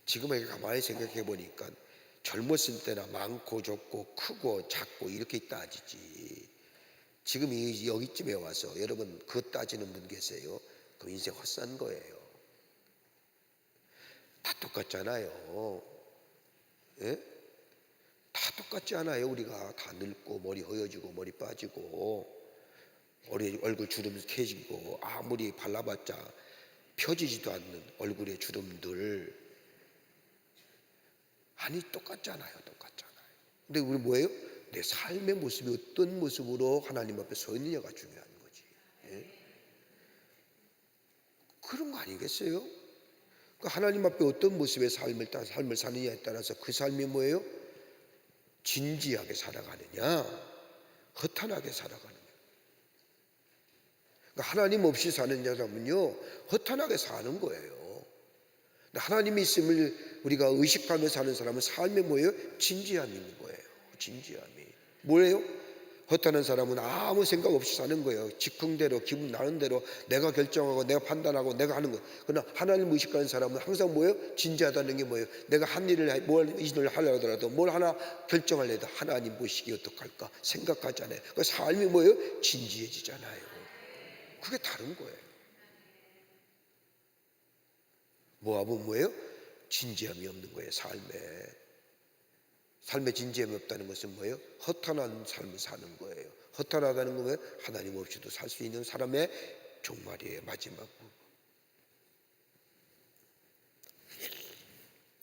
지금 가만히 생각해 보니까 젊었을 때나 많고 적고 크고 작고 이렇게 따지지, 지금 여기쯤에 와서 여러분 그거 따지는 분 계세요? 그럼 인생 헛산 거예요. 다 똑같잖아요. 예? 다 똑같지 않아요. 우리가 다 늙고 머리 허여지고 머리 빠지고 얼굴 주름 캐지고 아무리 발라봤자 펴지지도 않는 얼굴의 주름들, 아니 똑같잖아요. 근데 우리 뭐예요? 내 삶의 모습이 어떤 모습으로 하나님 앞에 서 있느냐가 중요한 거지. 예? 그런 거 아니겠어요? 그러니까 하나님 앞에 어떤 모습의 삶을 사느냐에 따라서 그 삶이 뭐예요? 진지하게 살아가느냐, 허탄하게 살아가느냐. 그러니까 하나님 없이 사는 사람은요 허탄하게 사는 거예요. 하나님이 있음을 우리가 의식하며 사는 사람은 삶에 뭐예요? 진지함이 있는 거예요. 진지함이 뭐예요? 허탄한 사람은 아무 생각 없이 사는 거예요. 즉흥대로 기분 나는 대로 내가 결정하고 내가 판단하고 내가 하는 거예요. 그러나 하나님 의식하는 사람은 항상 뭐예요? 진지하다는 게 뭐예요? 내가 한 일을 뭘 일을 하려더라도 뭘 하나 결정하려도 하나님 보시기 어떡할까 생각하잖아요. 그 삶이 뭐예요? 진지해지잖아요. 그게 다른 거예요. 모압은 뭐예요? 진지함이 없는 거예요. 삶에 진지함이 없다는 것은 뭐예요? 허탄한 삶을 사는 거예요. 허탄하다는 건 하나님 없이도 살 수 있는 사람의 종말이에요. 마지막 부분.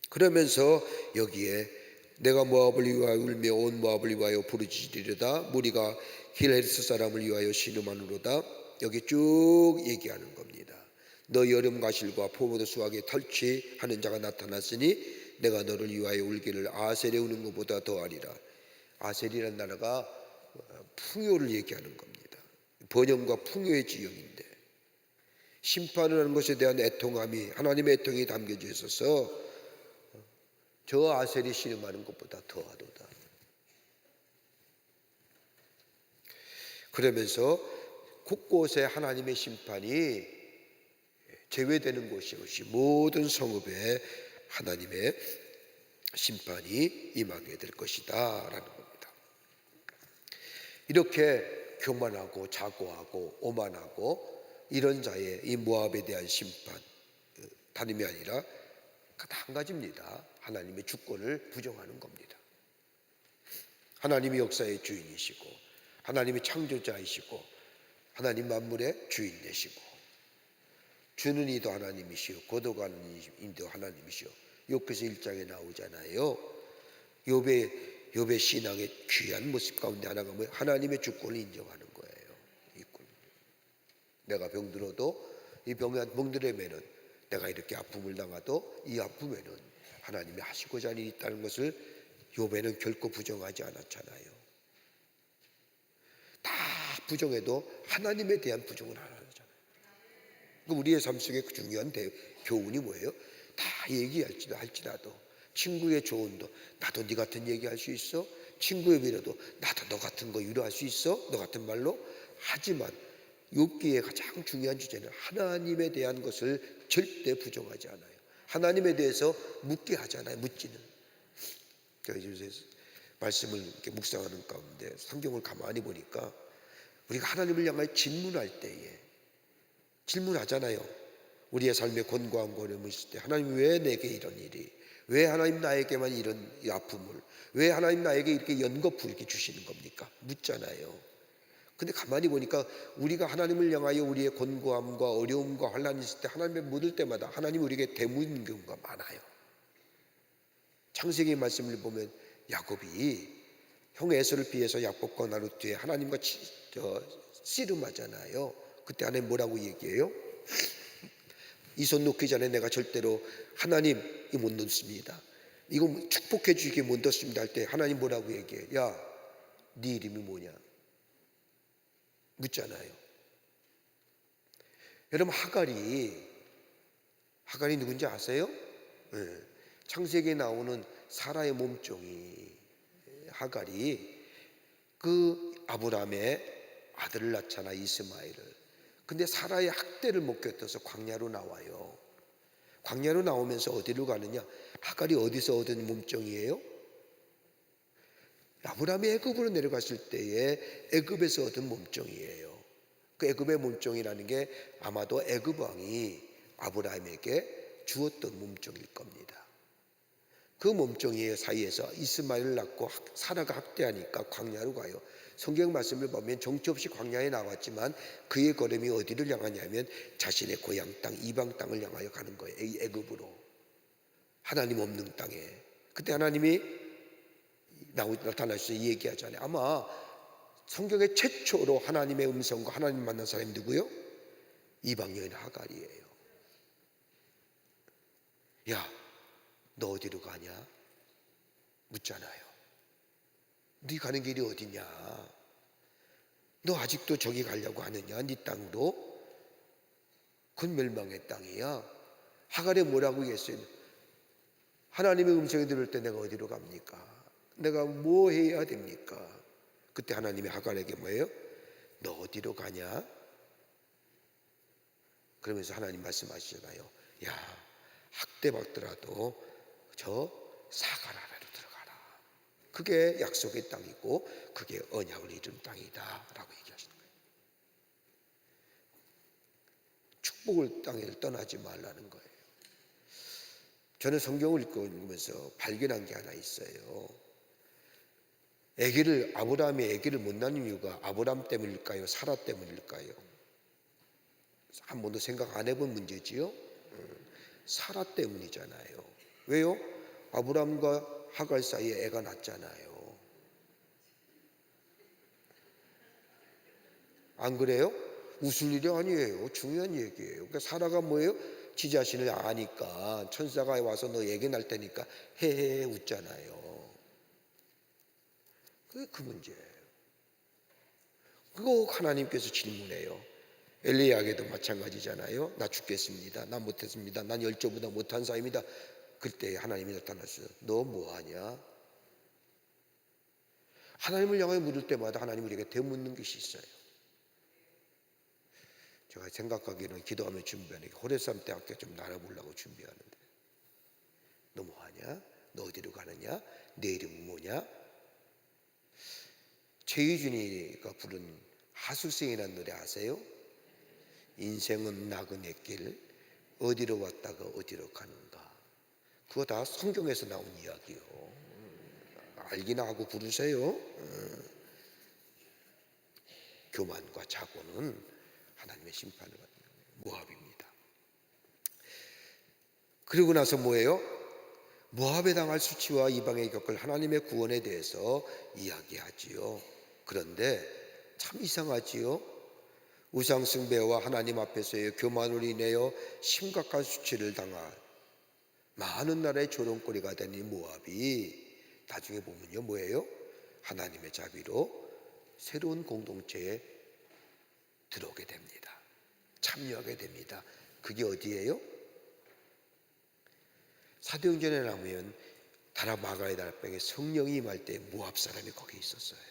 그러면서 여기에 내가 모압을 위하여 울며 온 모압을 위하여 부르짖으리로다. 무리가 길헤르스 사람을 위하여 신음하노로다. 여기 쭉 얘기하는 겁니다. 너 여름 가실과 포도주 수확에 탈취하는 자가 나타났으니 내가 너를 위하여 울기를 아셀에 우는 것보다 더하리라. 아셀이라는 나라가 풍요를 얘기하는 겁니다. 번영과 풍요의 지형인데 심판을 하는 것에 대한 애통함이 하나님의 애통이 담겨져 있어서 저 아셀이 신음하는 것보다 더하도다. 그러면서 곳곳에 하나님의 심판이 제외되는 곳이 없이 모든 성읍에 하나님의 심판이 임하게 될 것이다 라는 겁니다. 이렇게 교만하고 자고하고 오만하고 이런 자의 이 모압에 대한 심판 단임이 아니라 한 가지입니다. 하나님의 주권을 부정하는 겁니다. 하나님이 역사의 주인이시고 하나님이 창조자이시고 하나님 만물의 주인 되시고 주는 이도 하나님이시오 거둬가는 이도 하나님이시오. 욥기서 1장에 나오잖아요. 욥의 신앙의 귀한 모습 가운데 하나가 뭐예요? 하나님의 주권을 인정하는 거예요. 내가 병들어도 이 병들에면은 내가 이렇게 아픔을 당하도 이 아픔에는 하나님이 하시고자 하는 일이 있다는 것을 욥에는 결코 부정하지 않았잖아요. 다 부정해도 하나님에 대한 부정은 안 하잖아요. 우리의 삶 속에 중요한 교훈이 뭐예요? 다 얘기할지라도 친구의 조언도 나도 네 같은 얘기할 수 있어? 친구의 위로도 나도 너 같은 거 위로할 수 있어? 너 같은 말로? 하지만 욥기의 가장 중요한 주제는 하나님에 대한 것을 절대 부정하지 않아요. 하나님에 대해서 묻게 하잖아요. 묻지는. 제가 요새 말씀을 이렇게 묵상하는 가운데 성경을 가만히 보니까 우리가 하나님을 향하여 질문할 때에 질문하잖아요. 우리의 삶에 권고한 고름이 있을 때 하나님 왜 내게 이런 일이, 왜 하나님 나에게만 이런 아픔을, 왜 하나님 나에게 이렇게 연거푸 이렇게 주시는 겁니까? 묻잖아요. 근데 가만히 보니까 우리가 하나님을 향하여 우리의 권고함과 어려움과 환난이 있을 때 하나님께 묻을 때마다 하나님이 우리에게 대묻는 경우가 많아요. 창세기 말씀을 보면 야곱이 형 에서를 피해서 야곱과 나룻 뒤에 하나님과 씨름하잖아요. 그때 하나님 뭐라고 얘기해요? 이 손 놓기 전에 내가 절대로 하나님이 못 넣습니다. 이거 축복해 주시게 못 넣습니다 할 때 하나님 뭐라고 얘기해? 야, 네 이름이 뭐냐? 묻잖아요. 여러분 하갈이 누군지 아세요? 네. 창세기에 나오는 사라의 몸종이 하갈이 그 아브라함의 아들을 낳잖아, 이스마엘을. 근데 사라의 학대를 못 견뎌서 광야로 나와요. 광야로 나오면서 어디로 가느냐? 하갈이 어디서 얻은 몸종이에요? 아브라함이 애굽으로 내려갔을 때에 애굽에서 얻은 몸종이에요. 그 애굽의 몸종이라는 게 아마도 애굽 왕이 아브라함에게 주었던 몸종일 겁니다. 그 몸종이 사이에서 이스마엘을 낳고 사라가 학대하니까 광야로 가요. 성경 말씀을 보면 정처 없이 광야에 나왔지만 그의 걸음이 어디를 향하냐면 자신의 고향 땅 이방 땅을 향하여 가는 거예요. 애굽으로. 하나님 없는 땅에. 그때 하나님이 나타나셔서 얘기하잖아요. 아마 성경의 최초로 하나님의 음성과 하나님 만난 사람이 누구요? 이방 여인 하갈이에요. 야, 너 어디로 가냐? 묻잖아요. 네 가는 길이 어디냐? 너 아직도 저기 가려고 하느냐? 네 땅도? 그건 멸망의 땅이야. 하갈이 뭐라고 얘기했어요? 하나님의 음성이 들을 때 내가 어디로 갑니까? 내가 뭐 해야 됩니까? 그때 하나님이 하갈에게 뭐예요? 너 어디로 가냐? 그러면서 하나님 말씀하시잖아요. 야, 학대받더라도 저 사갈 아래로 들어가라. 그게 약속의 땅이고 그게 언약을 이룬 땅이다 라고 얘기하시는 거예요. 축복을 땅을 떠나지 말라는 거예요. 저는 성경을 읽으면서 발견한 게 하나 있어요. 아브라함이 아기를 못 낳는 이유가 아브라함 때문일까요? 사라 때문일까요? 한 번도 생각 안 해본 문제지요. 사라 때문이잖아요. 왜요? 아브라함과 하갈 사이에 애가 낳잖아요. 안 그래요? 웃을 일이 아니에요. 중요한 얘기예요. 그러니까 사라가 뭐예요? 지 자신을 아니까 천사가 와서 너 애기 낳을 테니까 헤헤 웃잖아요. 그게 그 문제예요. 그거 하나님께서 질문해요. 엘리야에게도 마찬가지잖아요. 나 죽겠습니다. 나 못했습니다. 난 열조보다 못한 사람입니다. 그때 하나님이 나타났어요. 너 뭐하냐? 하나님을 향해 물을 때마다 하나님이 우리에게 되묻는 것이 있어요. 제가 생각하기에는 기도하며 준비하는 게 호레삼 대학교 좀 나눠보려고 준비하는데 너 뭐하냐? 너 어디로 가느냐? 내 이름은 뭐냐? 최희준이가 부른 하수생이라는 노래 아세요? 인생은 나그네 길 어디로 왔다가 어디로 가는가. 그거 다 성경에서 나온 이야기요. 알기나 하고 부르세요. 교만과 자고는 하나님의 심판을 받는 모압입니다. 그리고 나서 뭐예요? 모압에 당할 수치와 이방에 겪을 하나님의 구원에 대해서 이야기하지요. 그런데 참 이상하지요. 우상 숭배와 하나님 앞에서의 교만으로 인하여 심각한 수치를 당한 많은 나라의 조롱거리가 된 이 모압이 나중에 보면요 뭐예요? 하나님의 자비로 새로운 공동체에 들어오게 됩니다. 참여하게 됩니다. 그게 어디예요? 사도행전에 나오면 다락 마가의 다락방에 성령이 임할 때 모압 사람이 거기 있었어요.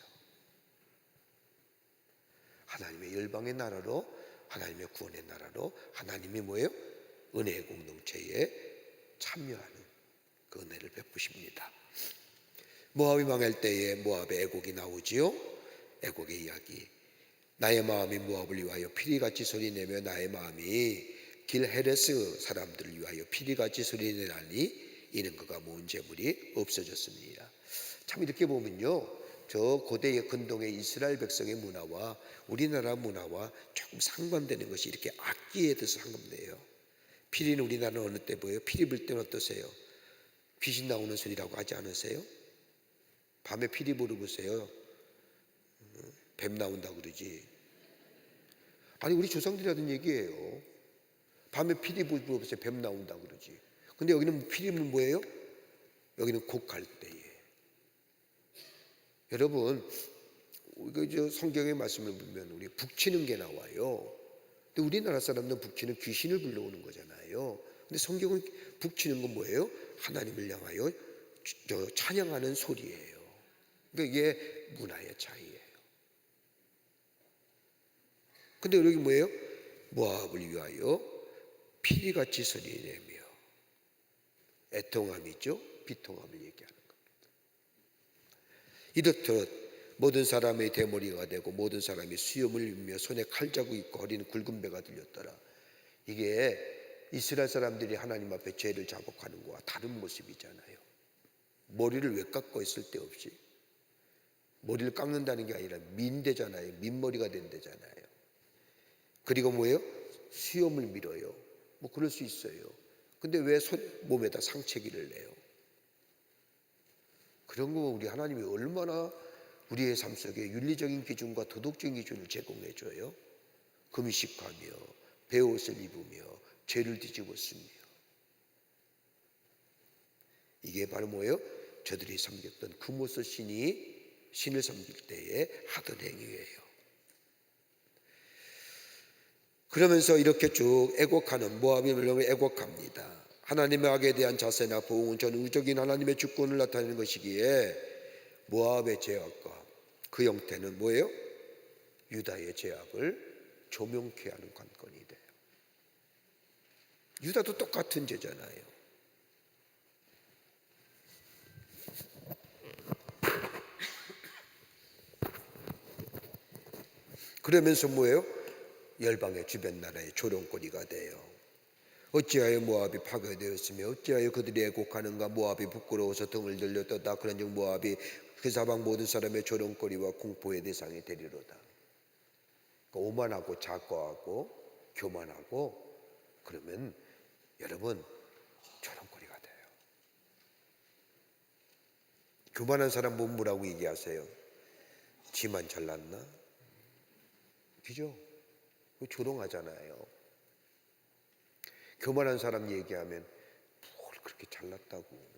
하나님의 열방의 나라로, 하나님의 구원의 나라로 하나님이 뭐예요? 은혜의 공동체에 참여하는 그 은혜를 베푸십니다. 모압이 망할 때에 모압의 애곡이 나오지요. 애곡의 이야기. 나의 마음이 모압을 위하여 피리같이 소리내며 나의 마음이 길 헤레스 사람들을 위하여 피리같이 소리내나니 이는 그가 모은 재물이 없어졌습니다. 참 이렇게 보면요, 저 고대의 근동의 이스라엘 백성의 문화와 우리나라 문화와 조금 상반되는 것이 이렇게 악기에 대해서 상관돼요. 피리는 우리나라는 어느 때 보여요? 피리 불 때는 어떠세요? 귀신 나오는 소리라고 하지 않으세요? 밤에 피리 부르보세요. 뱀 나온다고 그러지. 아니 우리 조상들이 하던 얘기예요. 밤에 피리 부르보세요. 뱀 나온다고 그러지. 근데 여기는 피리는 뭐예요? 여기는 곡할 때에. 여러분, 저 성경의 말씀을 보면 우리 북치는 게 나와요. 근데 우리나라 사람들은 북치는 귀신을 불러오는 거잖아요. 근데 성경은 북치는 건 뭐예요? 하나님을 향하여 찬양하는 소리예요. 그러니까 이게 문화의 차이예요. 근데 여기 뭐예요? 모압을 위하여 피리같이 소리내며 애통함이죠. 비통함을 얘기하는 겁니다. 이렇듯 모든 사람의 대머리가 되고 모든 사람이 수염을 입며 손에 칼자국 있고 허리는 굵은 배가 들렸더라. 이게 이스라엘 사람들이 하나님 앞에 죄를 자복하는 것과 다른 모습이잖아요. 머리를 왜 깎고 있을 데 없이 머리를 깎는다는 게 아니라 민대잖아요. 민머리가 된대잖아요. 그리고 뭐예요? 수염을 밀어요. 뭐 그럴 수 있어요. 근데 왜 몸에다 상체기를 내요? 그런 거 우리 하나님이 얼마나 우리의 삶 속에 윤리적인 기준과 도덕적인 기준을 제공해 줘요. 금식하며 베옷을 입으며 죄를 뒤집어 쓰며. 이게 바로 뭐예요? 저들이 섬겼던 금오스 신을 섬길 때에 하던 행위예요. 그러면서 이렇게 쭉 애곡하는 모압의 멸망을 애곡합니다. 하나님의 악에 대한 자세나 보응은 전 우적인 하나님의 주권을 나타내는 것이기에 모압의 죄악과 그 형태는 뭐예요? 유다의 죄악을 조명케 하는 관건이 돼요. 유다도 똑같은 죄잖아요. 그러면서 뭐예요? 열방의 주변 나라의 조롱거리가 돼요. 어찌하여 모압이 파괴되었으며 어찌하여 그들이 애곡하는가. 모압이 부끄러워서 등을 들렸도다. 그런즉 모압이 그 사방 모든 사람의 조롱거리와 공포의 대상이 되리로다. 그러니까 오만하고 작고하고 교만하고 그러면 여러분 조롱거리가 돼요. 교만한 사람 보면 뭐라고 얘기하세요? 지만 잘났나? 그죠? 조롱하잖아요. 교만한 사람 얘기하면 뭘 그렇게 잘났다고.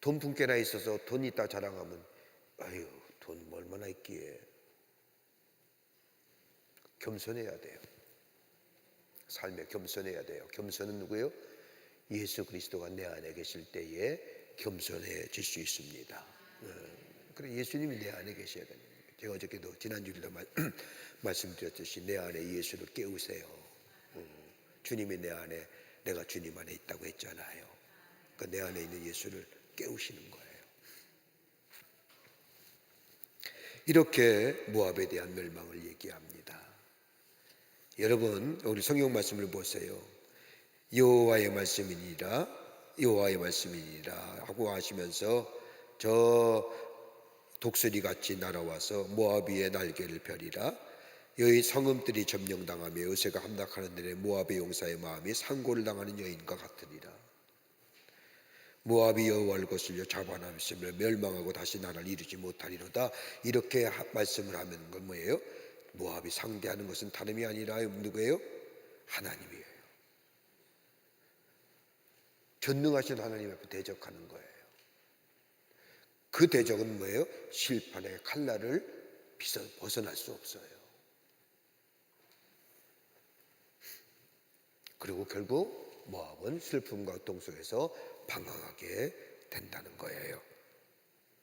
돈 분께나 있어서 돈 있다 자랑하면 아유 돈 얼마나 있기에. 겸손해야 돼요. 삶에 겸손해야 돼요. 겸손은 누구예요? 예수 그리스도가 내 안에 계실 때에 겸손해질 수 있습니다. 그래 예수님이 내 안에 계셔야 됩니다. 제가 어저께도 지난주에도 말씀드렸듯이 내 안에 예수를 깨우세요. 주님이 내 안에, 내가 주님 안에 있다고 했잖아요. 그러니까 내 안에 있는 예수를 깨우시는 거예요. 이렇게 모압에 대한 멸망을 얘기합니다. 여러분 우리 성경 말씀을 보세요. 여호와의 말씀이니라 여호와의 말씀이니라 하고 하시면서 저 독수리 같이 날아와서 모압 위에 날개를 펴리라. 여의 성읍들이 점령당하며 요새가 함락하는 날에 모압의 용사의 마음이 상고를 당하는 여인과 같으리라. 모압이 여호와를 거슬려 자반하였으며 멸망하고 다시 나라를 이루지 못하리로다. 이렇게 말씀을 하면 건 뭐예요? 모압이 상대하는 것은 다름이 아니라 누구예요? 하나님이에요. 전능하신 하나님 앞에 대적하는 거예요. 그 대적은 뭐예요? 실판의 칼날을 벗어날 수 없어요. 그리고 결국 모압은 슬픔과 고통 속에서 방황하게 된다는 거예요.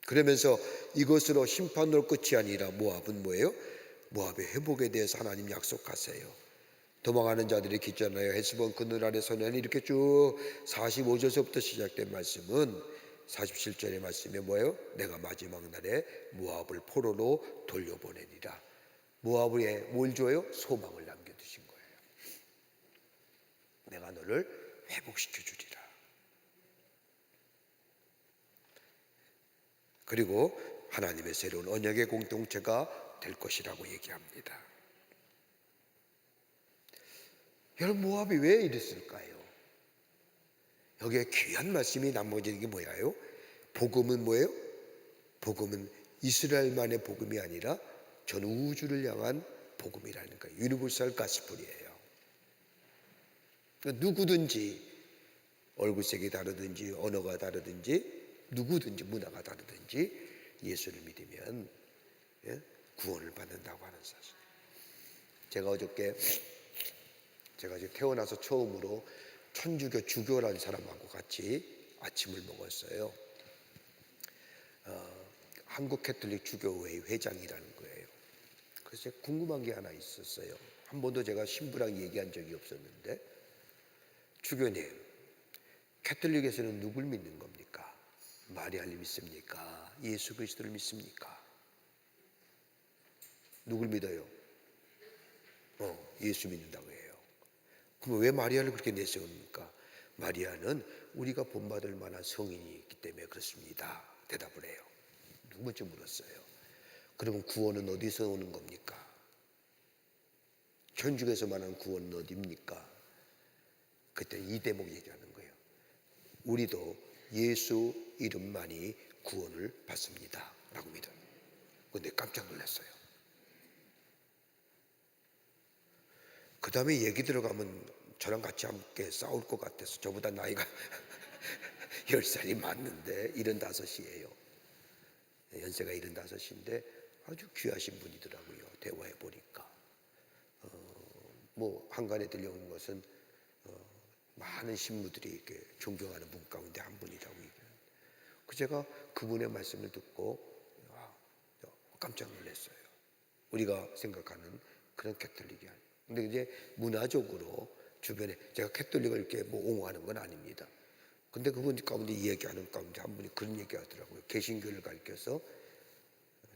그러면서 이것으로 심판으로 끝이 아니라 모압은 뭐예요? 모압의 회복에 대해서 하나님 약속하세요. 도망하는 자들이 기잖아요. 헤스본 그늘 아래서는 이렇게 쭉 45절서부터 시작된 말씀은 47절의 말씀이 뭐예요? 내가 마지막 날에 모압을 포로로 돌려보내리라. 모압에 뭘 줘요? 소망을 남겨두신 거예요. 내가 너를 회복시켜 주리라. 그리고 하나님의 새로운 언약의 공동체가 될 것이라고 얘기합니다. 여러분 모압이 왜 이랬을까요? 여기에 귀한 말씀이 남겨진 게 뭐예요? 복음은 뭐예요? 복음은 이스라엘만의 복음이 아니라 전 우주를 향한 복음이라는 거예요. 유니버설 가스펠이에요. 그러니까 누구든지 얼굴색이 다르든지 언어가 다르든지 누구든지 문화가 다르든지 예수를 믿으면 구원을 받는다고 하는 사실. 제가 어저께 태어나서 처음으로 천주교 주교라는 사람하고 같이 아침을 먹었어요. 한국 캐톨릭 주교회 회장이라는 거예요. 그래서 궁금한 게 하나 있었어요. 한 번도 제가 신부랑 얘기한 적이 없었는데, 주교님, 캐톨릭에서는 누굴 믿는 겁니까? 마리아를 믿습니까? 예수 그리스도를 믿습니까? 누굴 믿어요? 예수 믿는다고 해요. 그럼 왜 마리아를 그렇게 내세웁니까? 마리아는 우리가 본받을 만한 성인이 있기 때문에 그렇습니다. 대답을 해요. 누군지 물었어요. 그러면 구원은 어디서 오는 겁니까? 천주교에서 말하는 구원은 어디입니까? 그때 이 대목 얘기하는 거예요. 우리도 예수 이름만이 구원을 받습니다 라고 믿어요. 근데 깜짝 놀랐어요. 그 다음에 얘기 들어가면 저랑 같이 함께 싸울 것 같아서, 저보다 나이가 10살이 많는데 75이에요. 연세가 75인데 아주 귀하신 분이더라고요. 대화해 보니까 한간에 들려오는 것은 많은 신부들이 이렇게 존경하는 분 가운데 한 분이라고 얘기해요. 제가 그분의 말씀을 듣고 깜짝 놀랐어요. 우리가 생각하는 그런 캐톨릭이 아니에요. 근데 이제 문화적으로 주변에 제가 캐톨릭을 이렇게 뭐 옹호하는 건 아닙니다. 근데 그분 가운데 이야기하는 가운데 한 분이 그런 얘기 하더라고요. 개신교를 가르쳐서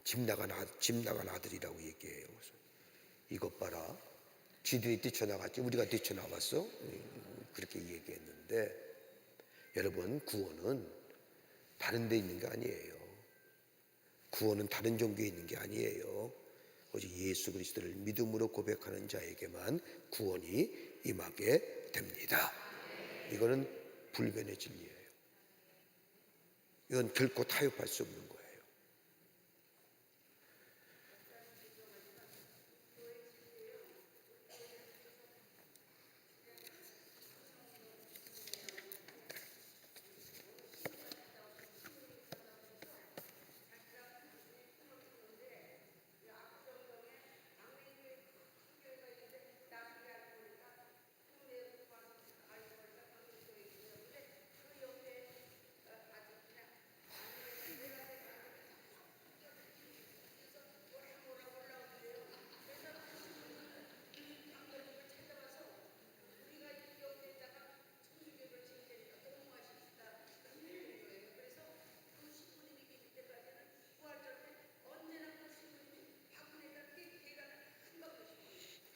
집 나간 아들이라고 얘기해요. 그래서 이것 봐라. 지들이 뛰쳐나갔지 우리가 뛰쳐나왔어? 그렇게 얘기했는데 여러분, 구원은 다른 데 있는 게 아니에요. 구원은 다른 종교에 있는 게 아니에요. 오직 예수 그리스도를 믿음으로 고백하는 자에게만 구원이 임하게 됩니다. 이거는 불변의 진리예요. 이건 결코 타협할 수 없는 거예요.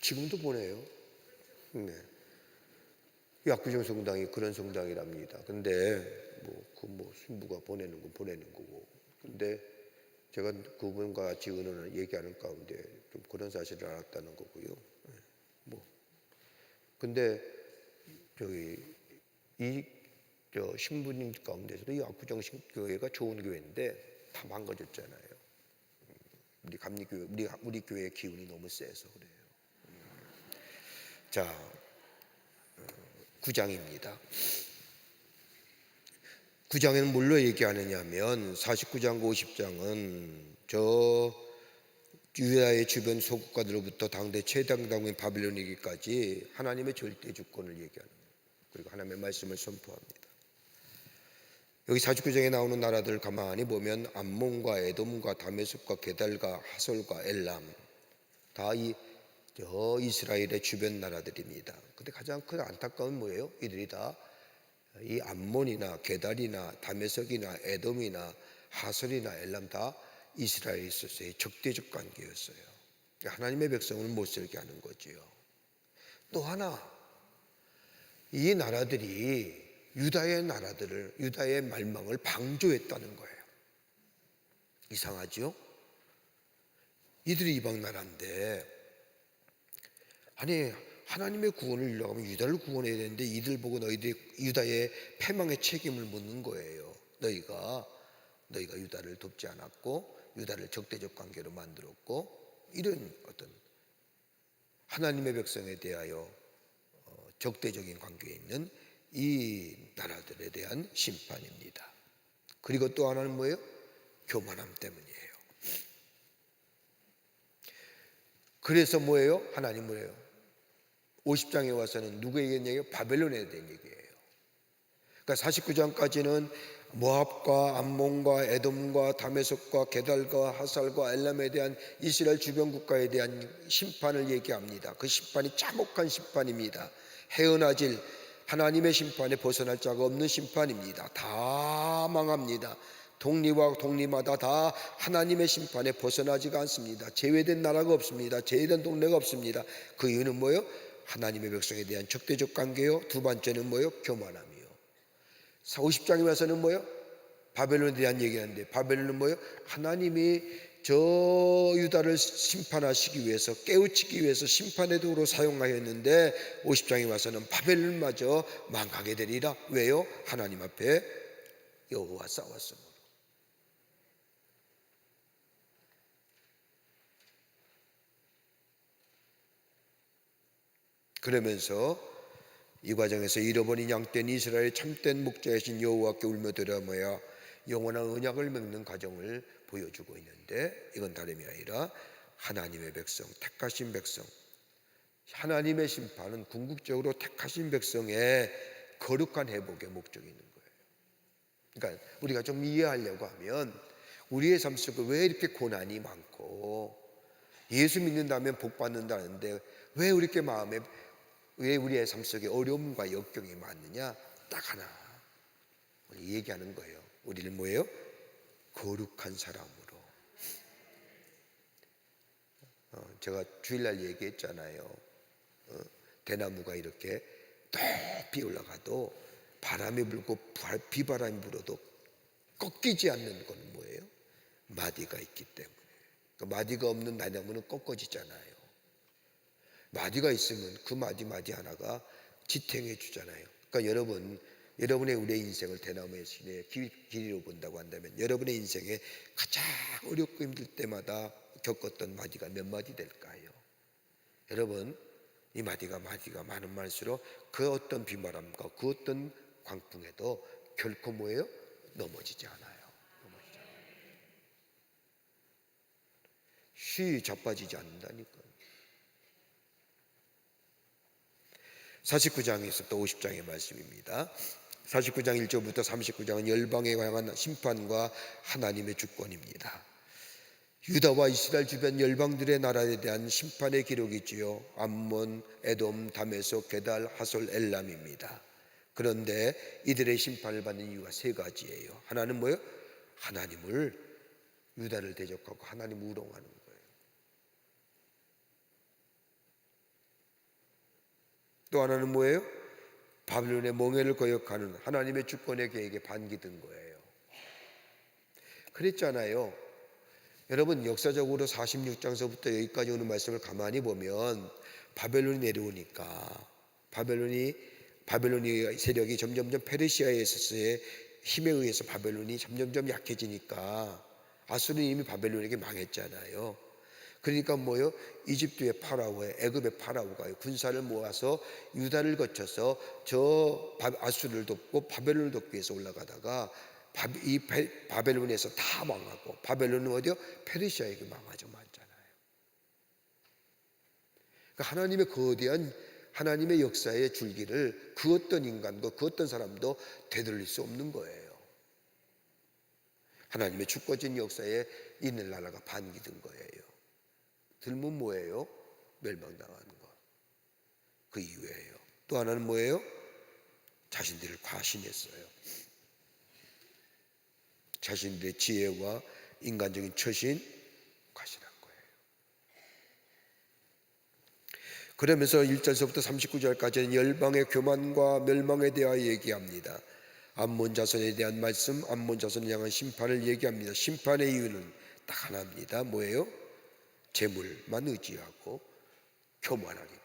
지금도 보내요. 네. 이 압구정 성당이 그런 성당이랍니다. 근데 신부가 보내는 건 보내는 거고. 근데 제가 그분과 같이 의논을 얘기하는 가운데 좀 그런 사실을 알았다는 거고요. 근데 신부님 가운데서도 이 압구정 교회가 좋은 교회인데 다 망가졌잖아요. 우리 교회의 기운이 너무 세서 그래요. 자, 9장입니다. 9장에는 뭘로 얘기하느냐 하면 49장과 50장은 유다의 주변 소국가들로부터 당대 최당당인 바빌로니기까지 하나님의 절대 주권을 얘기하는 거예요. 그리고 하나님의 말씀을 선포합니다. 여기 49장에 나오는 나라들을 가만히 보면 암몬과 에돔과 다메섹과 게달과 하솔과 엘람 다 이스라엘의 주변 나라들입니다. 근데 가장 큰 안타까운 뭐예요? 이들이 다 이 암몬이나 게달이나 다메섹이나 에돔이나 하솔이나 엘람 다 이스라엘에 있어서의 적대적 관계였어요. 하나님의 백성을 못 살게 하는 거지요. 또 하나, 이 나라들이 유다의 말망을 방조했다는 거예요. 이상하죠? 이들이 이방 나라인데, 아니 하나님의 구원을 이루려고 하면 유다를 구원해야 되는데 이들 보고 너희들이 유다의 패망의 책임을 묻는 거예요. 너희가 유다를 돕지 않았고 유다를 적대적 관계로 만들었고, 이런 어떤 하나님의 백성에 대하여 적대적인 관계에 있는 이 나라들에 대한 심판입니다. 그리고 또 하나는 뭐예요? 교만함 때문이에요. 그래서 뭐예요? 하나님 뭐예요? 50장에 와서는 누구에게 얘기해요? 바벨론에 대한 얘기예요. 그러니까 49장까지는 모압과 암몬과 에돔과 다메섹과 게달과 하살과 엘람에 대한 이스라엘 주변 국가에 대한 심판을 얘기합니다. 그 심판이 참혹한 심판입니다. 헤어나질 하나님의 심판에 벗어날 자가 없는 심판입니다. 다 망합니다. 독리와 독리마다 다 하나님의 심판에 벗어나지가 않습니다. 제외된 나라가 없습니다. 제외된 동네가 없습니다. 그 이유는 뭐예요? 하나님의 백성에 대한 적대적 관계요. 두 번째는 뭐예요? 교만함이요. 50장에 와서는 뭐예요? 바벨론에 대한 얘기하는데, 바벨론은 뭐예요? 하나님이 저 유다를 심판하시기 위해서, 깨우치기 위해서 심판의 도구로 사용하였는데 50장에 와서는 바벨론마저 망하게 되리라. 왜요? 하나님 앞에 여호와 싸웠으므로. 그러면서 이 과정에서 잃어버린 양떼인 이스라엘의 참된 목자이신 여호와께 울며 되라모야 영원한 언약을 맺는 과정을 보여주고 있는데, 이건 다름이 아니라 하나님의 백성, 택하신 백성, 하나님의 심판은 궁극적으로 택하신 백성의 거룩한 회복의 목적이 있는 거예요. 그러니까 우리가 좀 이해하려고 하면 우리의 삶 속에 왜 이렇게 고난이 많고 예수 믿는다면 복 받는다는데 왜 이렇게 마음에 왜 우리의 삶 속에 어려움과 역경이 많느냐? 딱 하나 우리 얘기하는 거예요. 우리는 뭐예요? 거룩한 사람으로. 제가 주일날 얘기했잖아요. 대나무가 이렇게 높이 올라가도 바람이 불고 비바람이 불어도 꺾이지 않는 건 뭐예요? 마디가 있기 때문에. 그러니까 마디가 없는 대나무는 꺾어지잖아요. 마디가 있으면 그 마디 하나가 지탱해 주잖아요. 그러니까 여러분의 우리의 인생을 대나무의 신의 길이로 본다고 한다면 여러분의 인생에 가장 어렵고 힘들 때마다 겪었던 마디가 몇 마디 될까요? 여러분, 이 마디가 많은 말수록 그 어떤 비바람과 그 어떤 광풍에도 결코 뭐예요? 넘어지지 않아요. 쉬 자빠지지 않는다니까요. 49장에서부터 50장의 말씀입니다. 49장 1절부터 39장은 열방에 관한 심판과 하나님의 주권입니다. 유다와 이스라엘 주변 열방들의 나라에 대한 심판의 기록이지요. 암몬, 에돔, 다메섹, 게달, 하솔, 엘람입니다. 그런데 이들의 심판을 받는 이유가 세 가지예요. 하나는 뭐예요? 하나님을 유다를 대적하고 하나님을 우롱하는 거예요. 또 하나는 뭐예요? 바벨론의 멍에를 거역하는 하나님의 주권의 계획에 반기든 거예요. 그랬잖아요. 여러분, 역사적으로 46장서부터 여기까지 오는 말씀을 가만히 보면 바벨론이 내려오니까 바벨론의 세력이 점점점 페르시아에서의 힘에 의해서 바벨론이 점점점 약해지니까 아수르는 이미 바벨론에게 망했잖아요. 그러니까 뭐요? 이집트의 파라오에 애굽의 파라오가 군사를 모아서 유다를 거쳐서 저 아수르를 돕고 바벨론을 돕기 위해서 올라가다가 이 바벨론에서 다 망하고 바벨론은 어디요? 페르시아에게 망하잖아요. 그러니까 하나님의 거대한 하나님의 역사의 줄기를 그 어떤 인간도 그 어떤 사람도 되돌릴 수 없는 거예요. 하나님의 주권적인 역사에 있는 나라가 반기든 거예요. 들면 뭐예요? 멸망당하는 것. 그 이유예요. 또 하나는 뭐예요? 자신들을 과신했어요. 자신들의 지혜와 인간적인 처신 과신한 거예요. 그러면서 1절서부터 39절까지는 열방의 교만과 멸망에 대하여 얘기합니다. 암몬 자손에 대한 말씀, 암몬 자손을 향한 심판을 얘기합니다. 심판의 이유는 딱 하나입니다. 뭐예요? 재물만 의지하고 교만하기 때문에.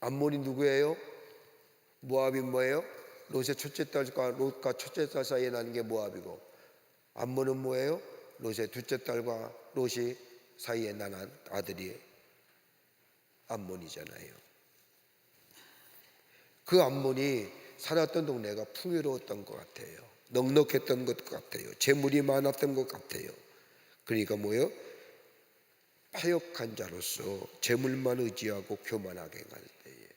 암몬이 누구예요? 모압이 뭐예요? 롯의 첫째 딸과 롯과 첫째 딸 사이에 나는 게 모압이고, 암몬은 뭐예요? 롯의 둘째 딸과 롯이 사이에 난 아들이 암몬이잖아요. 그 암몬이 살았던 동네가 풍요로웠던 것 같아요. 넉넉했던 것 같아요. 재물이 많았던 것 같아요. 그러니까 뭐예요? 패역한 자로서 재물만 의지하고 교만하게 갈 때에,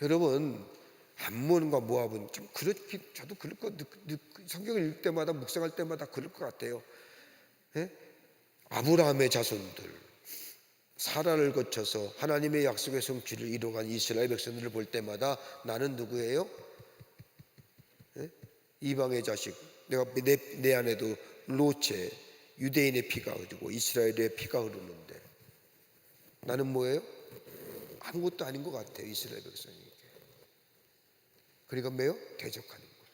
여러분, 암몬과 모압은 좀 그렇게, 저도 그럴 거, 성경을 읽을 때마다 묵상할 때마다 그럴 것 같아요. 예? 아브라함의 자손들, 사라를 거쳐서 하나님의 약속의 성취를 이루어간 이스라엘 백성들을 볼 때마다 나는 누구예요? 예? 이방의 자식, 내 안에도 롯의 유대인의 피가 흐르고 이스라엘의 피가 흐르는데 나는 뭐예요? 아무것도 아닌 것 같아요. 이스라엘 백성에게. 그러니까 뭐예요? 대적하는 거예요.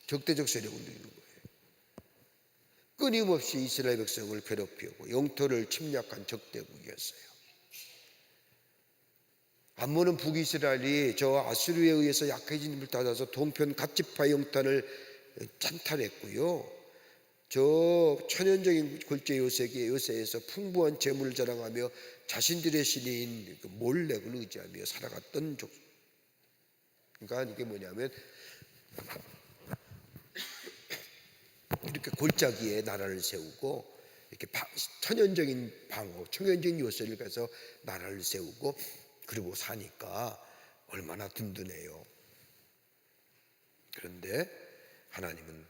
적대적 세력을 누리는 거예요. 끊임없이 이스라엘 백성을 괴롭히고 영토를 침략한 적대국이었어요. 암몬은 북이스라엘이 저 아수르에 의해서 약해진 힘을 받아서 동편 갓지파 영탄을 찬탈했고요. 저 천연적인 골재 요새에서 풍부한 재물을 자랑하며 자신들의 신인 몰렉을 의지하며 살아갔던 족. 그러니까 이게 뭐냐면 이렇게 골짜기에 나라를 세우고 이렇게 천연적인 방어, 천연적인 요새를 가서 나라를 세우고 그리고 사니까 얼마나 든든해요. 그런데 하나님은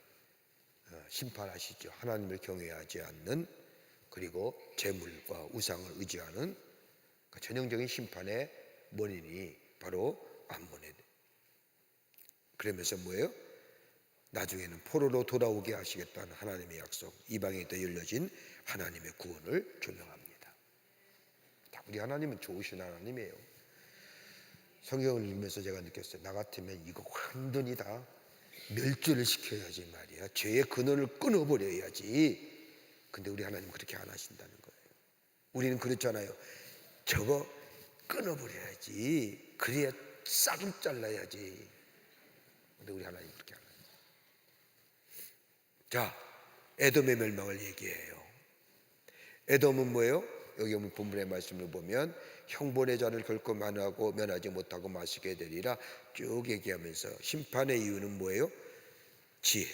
심판하시죠. 하나님을 경외하지 않는, 그리고 재물과 우상을 의지하는 그 전형적인 심판의 원인이 바로 암몬에. 그러면서 뭐예요? 나중에는 포로로 돌아오게 하시겠다는 하나님의 약속, 이방에 더 열려진 하나님의 구원을 조명합니다. 우리 하나님은 좋으신 하나님이에요. 성경을 읽으면서 제가 느꼈어요. 나 같으면 이거 완전히 다 멸절을 시켜야지 말이야. 죄의 근원을 끊어버려야지. 근데 우리 하나님 그렇게 안 하신다는 거예요. 우리는 그렇잖아요. 저거 끊어버려야지. 그래야 싹을 잘라야지. 근데 우리 하나님 그렇게 안 해요. 자, 에돔의 멸망을 얘기해요. 에돔은 뭐예요? 여기 오늘 본문의 말씀을 보면 형벌의 자를 결코 면하지 못하고 마시게 되리라 쭉 얘기하면서 심판의 이유는 뭐예요? 지혜.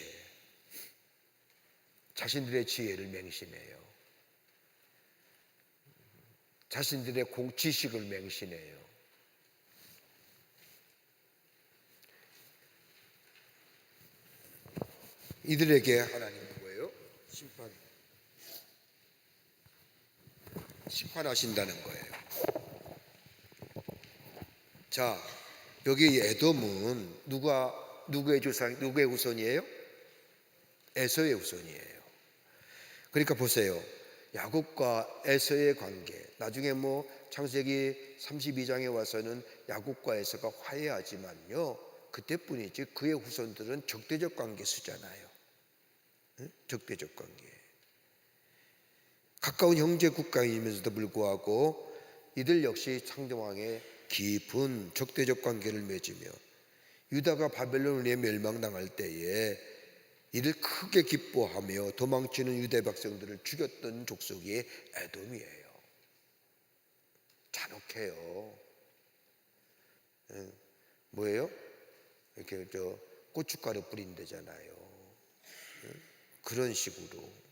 자신들의 지혜를 맹신해요. 자신들의 지식을 맹신해요. 이들에게 하나님은 뭐예요? 심판하신다는 거예요. 자, 여기 에돔은 누구의 후손이에요? 에서의 후손이에요. 그러니까 보세요. 야곱과 에서의 관계, 나중에 뭐 창세기 32장에 와서는 야곱과 에서가 화해하지만요, 그때뿐이지 그의 후손들은 적대적 관계 쓰잖아요. 적대적 관계. 가까운 형제 국가이면서도 불구하고 이들 역시 창조왕의 깊은 적대적 관계를 맺으며 유다가 바벨론에 멸망당할 때에 이를 크게 기뻐하며 도망치는 유대 백성들을 죽였던 족속이 에돔이에요. 잔혹해요. 뭐예요? 이렇게 고춧가루 뿌린대잖아요. 그런 식으로.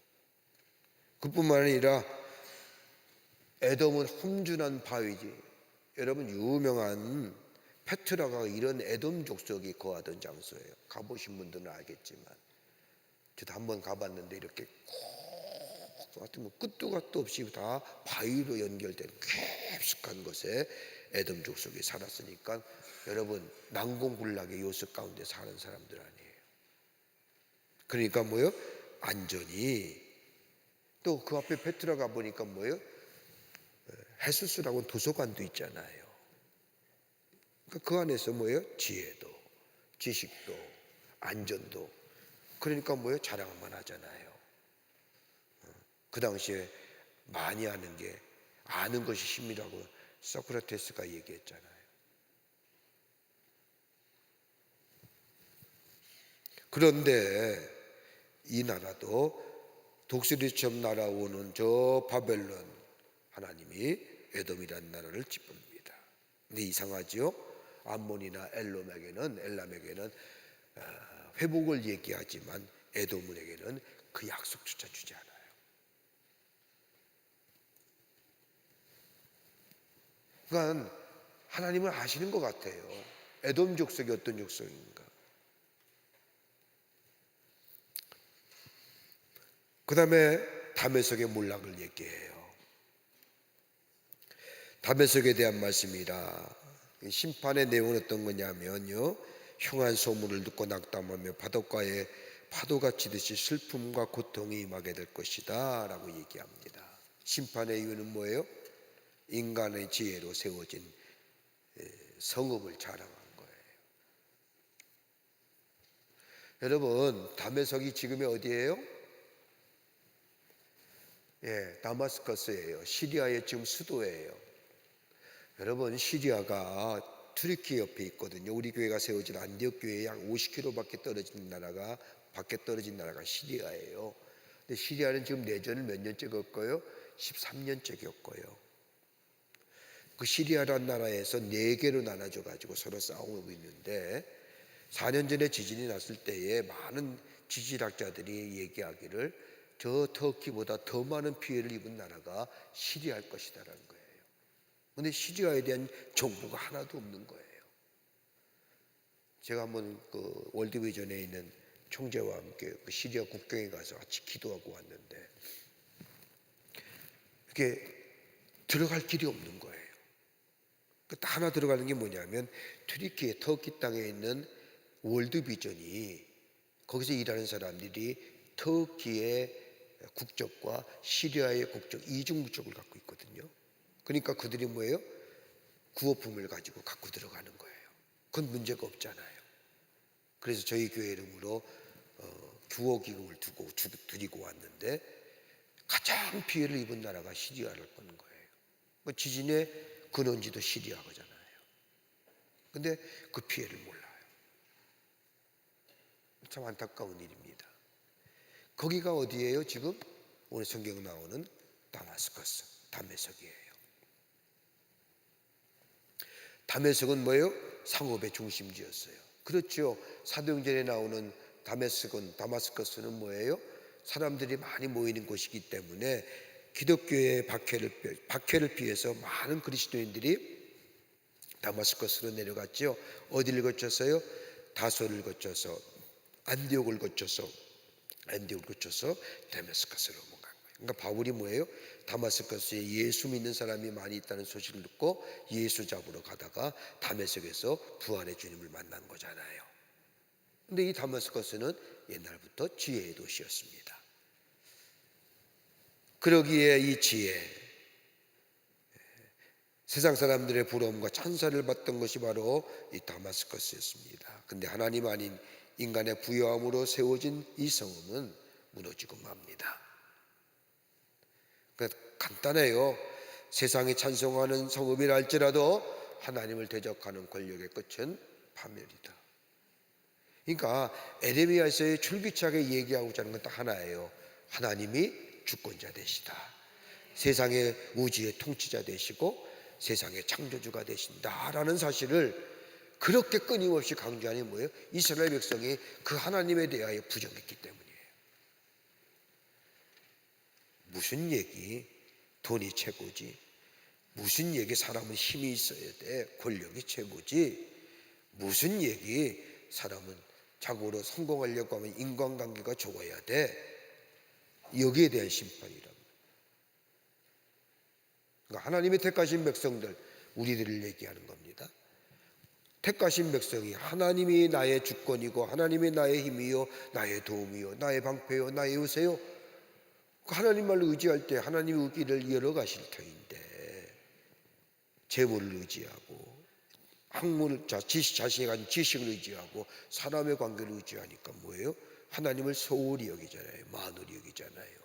그뿐만 아니라 에돔은 험준한 바위지. 여러분, 유명한 페트라가 이런 에돔 족속이 거하던 장소예요. 가보신 분들은 알겠지만, 저도 한번 가봤는데 이렇게 꼭 끝도 갓도 없이 다 바위로 연결된 깊숙한 곳에 에돔 족속이 살았으니까 여러분, 난공불락의 요습 가운데 사는 사람들 아니에요. 그러니까 뭐예요? 안전이. 또 그 앞에 페트라 가보니까 뭐예요? 헤수스라고 도서관도 있잖아요. 그러니까 그 안에서 뭐예요? 지혜도, 지식도, 안전도. 그러니까 뭐예요? 자랑만 하잖아요. 그 당시에 많이 아는 것이 힘이라고 소크라테스가 얘기했잖아요. 그런데 이 나라도 독수리처럼 날아오는 저 바벨론, 하나님이 에돔이라는 나라를 짚습니다. 근데 이상하죠? 암몬이나 엘람에게는 회복을 얘기하지만 에돔에게는 그 약속조차 주지 않아요. 그러니까 하나님은 아시는 것 같아요. 에돔 족속이 어떤 족속인가. 그 다음에 다메섹의 몰락을 얘기해요. 다메섹에 대한 말씀이라. 심판의 내용은 어떤 거냐면요, 흉한 소문을 듣고 낙담하며 바닷가에 파도가 치듯이 슬픔과 고통이 임하게 될 것이다 라고 얘기합니다. 심판의 이유는 뭐예요? 인간의 지혜로 세워진 성읍을 자랑한 거예요. 여러분, 다메섹이 지금의 어디예요? 다마스커스예요. 시리아의 지금 수도예요. 여러분, 시리아가 투르키 옆에 있거든요. 우리 교회가 세워진 안디옥 교회에 약 50km 밖에 떨어진 나라가 시리아예요. 근데 시리아는 지금 내전을 몇 년째 겪어요? 13년째 겪어요. 그 시리아라는 나라에서 4개로 나눠져 가지고 서로 싸우고 있는데, 4년 전에 지진이 났을 때에 많은 지질학자들이 얘기하기를 저 터키보다 더 많은 피해를 입은 나라가 시리아일 것이다라는 거예요. 그런데 시리아에 대한 정보가 하나도 없는 거예요. 제가 한번 그 월드비전에 있는 총재와 함께 그 시리아 국경에 가서 같이 기도하고 왔는데 이게 들어갈 길이 없는 거예요. 딱 하나 들어가는 게 뭐냐면 튀르키예 터키 땅에 있는 월드비전이 거기서 일하는 사람들이 터키의 국적과 시리아의 국적 이중 국적을 갖고 있거든요. 그러니까 그들이 뭐예요? 구호품을 가지고 갖고 들어가는 거예요. 그건 문제가 없잖아요. 그래서 저희 교회 이름으로 구호기금을 드리고 왔는데 가장 피해를 입은 나라가 시리아를 끄는 거예요. 뭐 지진의 근원지도 시리아잖아요. 근데 그 피해를 몰라요. 참 안타까운 일입니다. 거기가 어디예요? 지금 오늘 성경 나오는 다마스커스, 다메섹이에요. 다메섹은 뭐예요? 상업의 중심지였어요. 그렇죠. 사도행전에 나오는 다마스커스는 뭐예요? 사람들이 많이 모이는 곳이기 때문에 기독교의 박해를 피해서 많은 그리스도인들이 다마스커스로 내려갔죠. 어디를 거쳐서요? 다소를 거쳐서 안디옥을 거쳐서 다메스커스로 간 거예요. 그러니까 바울이 뭐예요? 다마스커스에 예수 믿는 사람이 많이 있다는 소식을 듣고 예수 잡으러 가다가 다메섹에서 부활의 주님을 만난 거잖아요. 근데 이 다마스커스는 옛날부터 지혜의 도시였습니다. 그러기에 이 지혜, 세상 사람들의 부러움과 찬사를 받던 것이 바로 이 다마스커스였습니다. 근데 하나님 아닌 인간의 부여함으로 세워진 이 성읍은 무너지고 맙니다. 그러니까 간단해요. 세상이 찬송하는 성읍이라 할지라도 하나님을 대적하는 권력의 끝은 파멸이다. 그러니까 에레미야서에 줄기차게 얘기하고자 하는 건 딱 하나예요. 하나님이 주권자 되시다. 세상의 우주의 통치자 되시고 세상의 창조주가 되신다라는 사실을 그렇게 끊임없이 강조하니 뭐예요? 이스라엘 백성이 그 하나님에 대하여 부정했기 때문이에요. 무슨 얘기? 돈이 최고지. 무슨 얘기? 사람은 힘이 있어야 돼. 권력이 최고지. 무슨 얘기? 사람은 자고로 성공하려고 하면 인간관계가 좋아야 돼. 여기에 대한 심판이라고. 그러니까 하나님의 택하신 백성들, 우리들을 얘기하는 겁니다. 택하신 백성이 하나님이 나의 주권이고 하나님이 나의 힘이요 나의 도움이요 나의 방패요 나의 요새요. 하나님 말로 의지할 때 하나님의 길을 열어가실 터인데 재물을 의지하고 학문을 자신이 가진 지식을 의지하고 사람의 관계를 의지하니까 뭐예요? 하나님을 소홀히 여기잖아요. 만홀히 여기잖아요.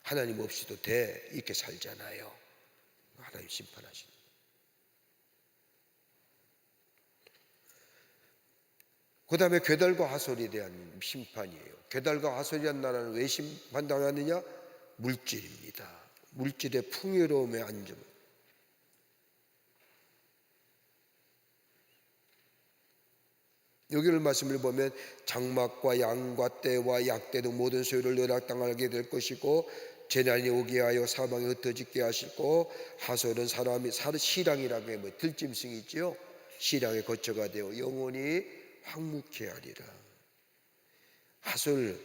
하나님 없이도 돼 이렇게 살잖아요. 하나님 심판하시는. 그 다음에 괴달과 하솔에 대한 심판이에요. 괴달과 하솔이라는 나라는 왜 심판당하느냐? 물질입니다. 물질의 풍요로움의 안정. 여기를 말씀을 보면 장막과 양과 떼와 약대 등 모든 소유를 누락당하게 될 것이고 재난이 오게 하여 사방에 흩어지게 하시고 하솔은 사람이 시랑이라고 하면 들짐승이 있죠. 시랑의 거처가 되어 영원히 황무케 하리라. 하솔,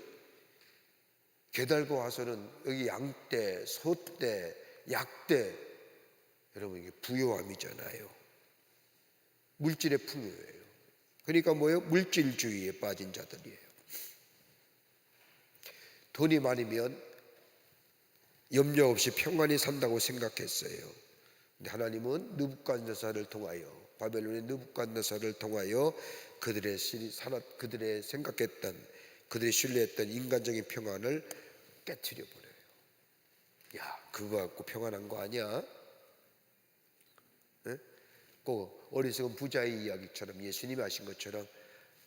괴달과 하솔은 여기 양떼, 소떼, 약떼, 여러분 이게 부요함이잖아요. 물질의 풍요예요. 그러니까 뭐예요? 물질주의에 빠진 자들이에요. 돈이 많으면 염려 없이 평안히 산다고 생각했어요. 근데 하나님은 느부갓네살을 통하여 바벨론의 느부갓네살을 통하여 그들의 생각했던 그들이 신뢰했던 인간적인 평안을 깨트려 버려요. 야, 그거 갖고 평안한 거 아니야? 네? 꼭 어리석은 부자의 이야기처럼 예수님이 하신 것처럼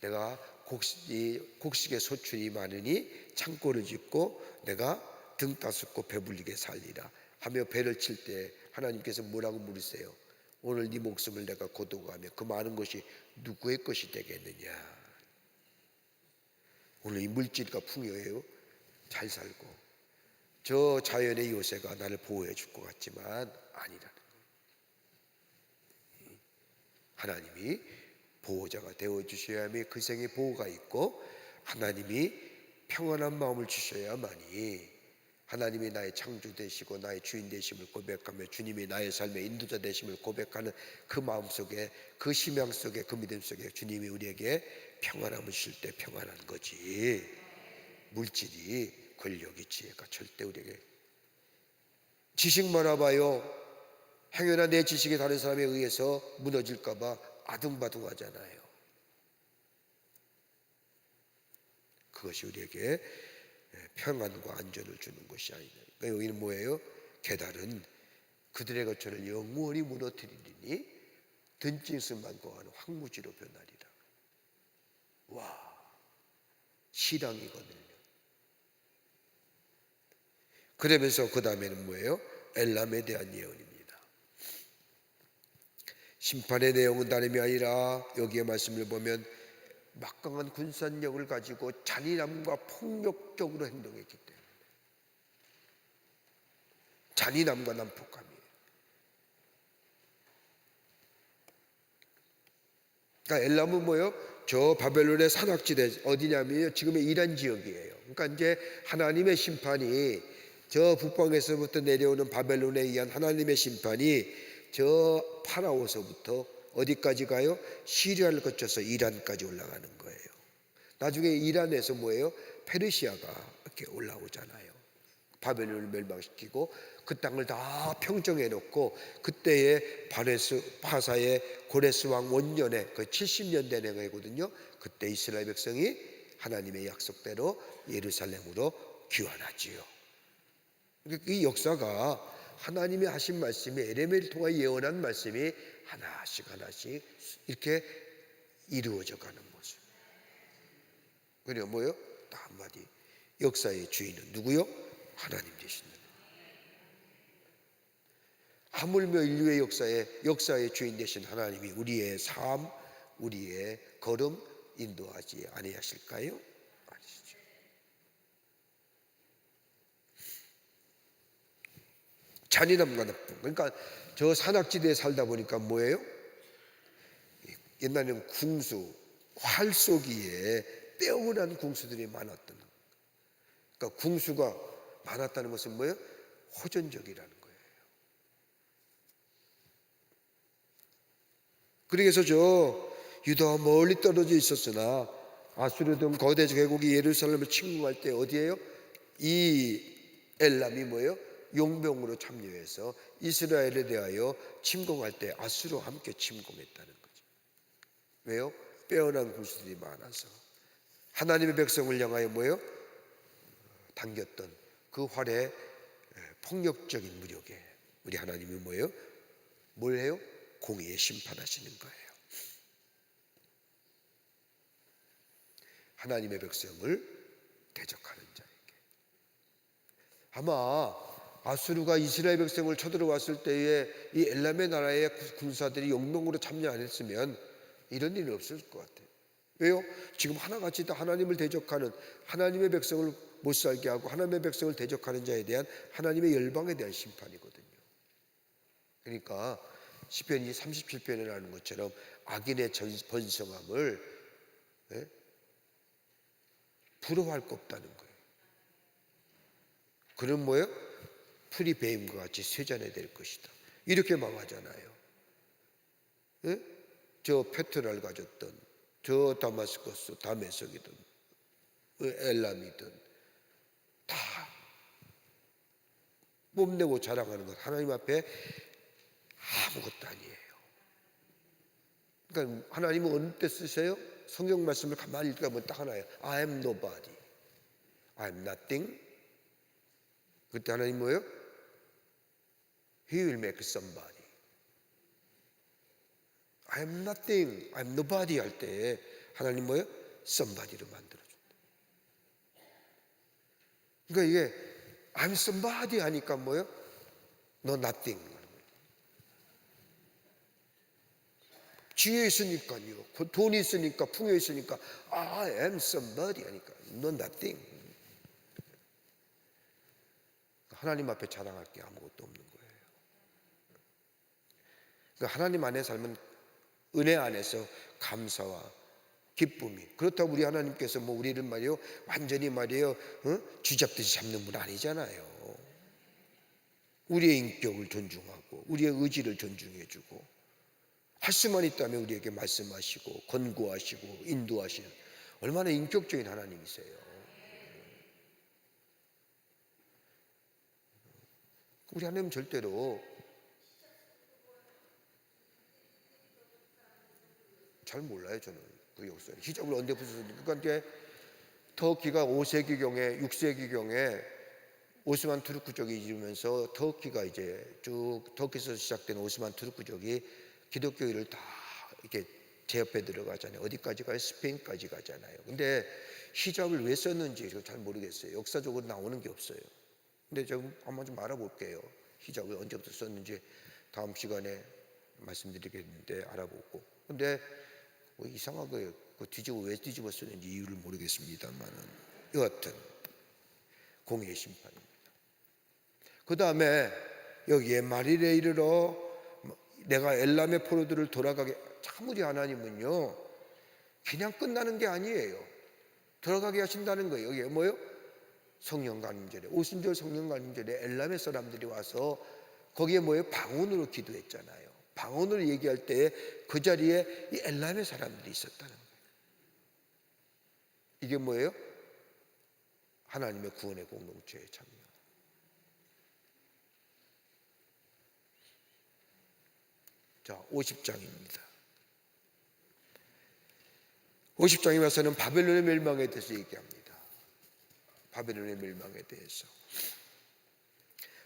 내가 곡식의 소출이 많으니 창고를 짓고 내가 등 따숩고 배불리게 살리라 하며 배를 칠 때 하나님께서 뭐라고 물으세요? 오늘 네 목숨을 내가 거두어가며 그 많은 것이 누구의 것이 되겠느냐? 오늘 이 물질과 풍요예요. 잘 살고 저 자연의 요새가 나를 보호해 줄 것 같지만 아니라는 거예요. 하나님이 보호자가 되어주셔야만 그 생에 보호가 있고, 하나님이 평안한 마음을 주셔야만이 하나님이 나의 창조 되시고 나의 주인 되심을 고백하며 주님이 나의 삶의 인도자 되심을 고백하는 그 마음 속에, 그 심양 속에, 그 믿음 속에 주님이 우리에게 평안함을 주실 때 평안한 거지, 물질이, 권력이, 지혜가 절대 우리에게, 지식 많아봐요, 행여나 내 지식이 다른 사람에 의해서 무너질까 봐 아둥바둥하잖아요. 그것이 우리에게 평안과 안전을 주는 것이 아니다. 그러니까 여기는 뭐예요? 게달은 그들의 거처를 영원히 무너뜨리리니 든짓을 거하는 황무지로 변하리라. 와, 실황이거든요. 그러면서 그 다음에는 뭐예요? 엘람에 대한 예언입니다. 심판의 내용은 다름이 아니라 여기에 말씀을 보면 막강한 군사력을 가지고 잔인함과 폭력적으로 행동했기 때문에, 잔인함과 난폭함이에요. 그러니까 엘람은 뭐예요? 저 바벨론의 산악지대, 어디냐면요, 지금의 이란 지역이에요. 그러니까 이제 하나님의 심판이, 저 북방에서부터 내려오는 바벨론에 의한 하나님의 심판이 저 파라오서부터 어디까지 가요? 시리아를 거쳐서 이란까지 올라가는 거예요. 나중에 이란에서 뭐예요? 페르시아가 이렇게 올라오잖아요. 바벨론을 멸망시키고 그 땅을 다 평정해 놓고, 그때의 파사의 고레스 왕 원년에, 그 70년 된 해거든요. 그때 이스라엘 백성이 하나님의 약속대로 예루살렘으로 귀환하지요. 이 역사가 하나님이 하신 말씀이, 에레미야를 통해 예언한 말씀이 하나씩 하나씩 이렇게 이루어져 가는 모습. 그래요, 뭐요? 딱 한마디, 역사의 주인은 누구요? 하나님 되신다. 하물며 인류의 역사의 주인 되신 하나님이 우리의 삶, 우리의 걸음 인도하지 아니하실까요? 아니시죠. 잔인함과 나쁨. 그러니까 저 산악지대에 살다 보니까 뭐예요? 옛날에는 궁수, 활 쏘기에 빼어난 궁수들이 많았던 거예요. 그러니까 궁수가 많았다는 것은 뭐예요? 호전적이라는 거예요. 그래서 저 유다와 멀리 떨어져 있었으나 아수르 등 거대 제국이 예루살렘을 침공할 때 어디에요? 이 엘람이 뭐예요? 용병으로 참여해서 이스라엘에 대하여 침공할 때 아수르와 함께 침공했다는 거죠. 왜요? 빼어난 군수들이 많아서 하나님의 백성을 향하여 뭐예요? 당겼던 그 활의 폭력적인 무력에 우리 하나님이 뭐예요? 뭘 해요? 공의에 심판하시는 거예요. 하나님의 백성을 대적하는 자에게. 아마 아수르가 이스라엘 백성을 쳐들어왔을 때에 이 엘람의 나라의 군사들이 용병으로 참여 안 했으면 이런 일은 없을 것 같아요. 왜요? 지금 하나같이 다 하나님을 대적하는, 하나님의 백성을 못 살게 하고 하나님의 백성을 대적하는 자에 대한 하나님의 열방에 대한 심판이거든요. 그러니까 시편 37편에 나오는 것처럼 악인의 번성함을 부러워할 거 없다는 거예요. 그럼 뭐예요? 풀이 배임과 같이 쇠잔해 될 것이다. 이렇게 망하잖아요. 저 페트라를 가졌던, 저 다마스커스, 다메섹이든 엘람이든 다 뽐내고 자랑하는 것, 하나님 앞에 아무것도 아니에요. 그러니까 하나님은 어느 때 쓰세요? 성경 말씀을 가만히 읽어보면 딱 하나예요. I am nobody, I am nothing. 그때 하나님 뭐예요? He will make somebody. I am nothing, I am nobody 할 때 하나님 뭐예요? somebody로 만들어준다. 그러니까 이게 I'm somebody 하니까 뭐예요? No nothing. 지혜 있으니까요, 돈이 있으니까, 풍요 있으니까 I am somebody 하니까 No nothing. 하나님 앞에 자랑할 게 아무것도 없는 거예요. 그러니까 하나님 안에 살면 은혜 안에서 감사와 기쁨이. 그렇다고 우리 하나님께서 뭐 우리를 말이요 완전히 말이요 쥐잡듯이 잡는 분 아니잖아요. 우리의 인격을 존중하고 우리의 의지를 존중해주고 할 수만 있다면 우리에게 말씀하시고 권고하시고 인도하시는 얼마나 인격적인 하나님이세요. 우리 하나님 절대로 잘 몰라요. 저는 그 역사를 히잡을 언제 부수셨는지. 그러니까 터키가 5세기경에 6세기경에 오스만 투르크족이 이루면서 터키가 이제 쭉 터키에서 시작된 오스만 투르크족이 기독교를 다 이렇게 제압해 들어가잖아요. 어디까지 가요? 스페인까지 가잖아요. 근데 히잡을 왜 썼는지 잘 모르겠어요. 역사적으로 나오는 게 없어요. 근데 좀 한번 좀 알아볼게요. 히잡을 언제부터 썼는지 다음 시간에 말씀드리겠는데 알아보고. 근데 뭐 이상하게 왜 뒤집어 쓰는지 이유를 모르겠습니다만은 여하튼 공의의 심판입니다. 그 다음에 여기에 말일에 이르러 내가 엘람의 포로들을 돌아가게. 참 우리 하나님은요 그냥 끝나는 게 아니에요. 돌아가게 하신다는 거예요. 여기에 뭐요? 성령 간임절에, 오순절 성령 간임절에 엘람의 사람들이 와서 거기에 뭐예요? 방언으로 기도했잖아요. 방언으로 얘기할 때 그 자리에 이 엘람의 사람들이 있었다는 거예요. 이게 뭐예요? 하나님의 구원의 공동체에 참여. 자, 50장입니다. 50장에 와서는 바벨론의 멸망에 대해서 얘기합니다. 바벨론의 멸망에 대해서.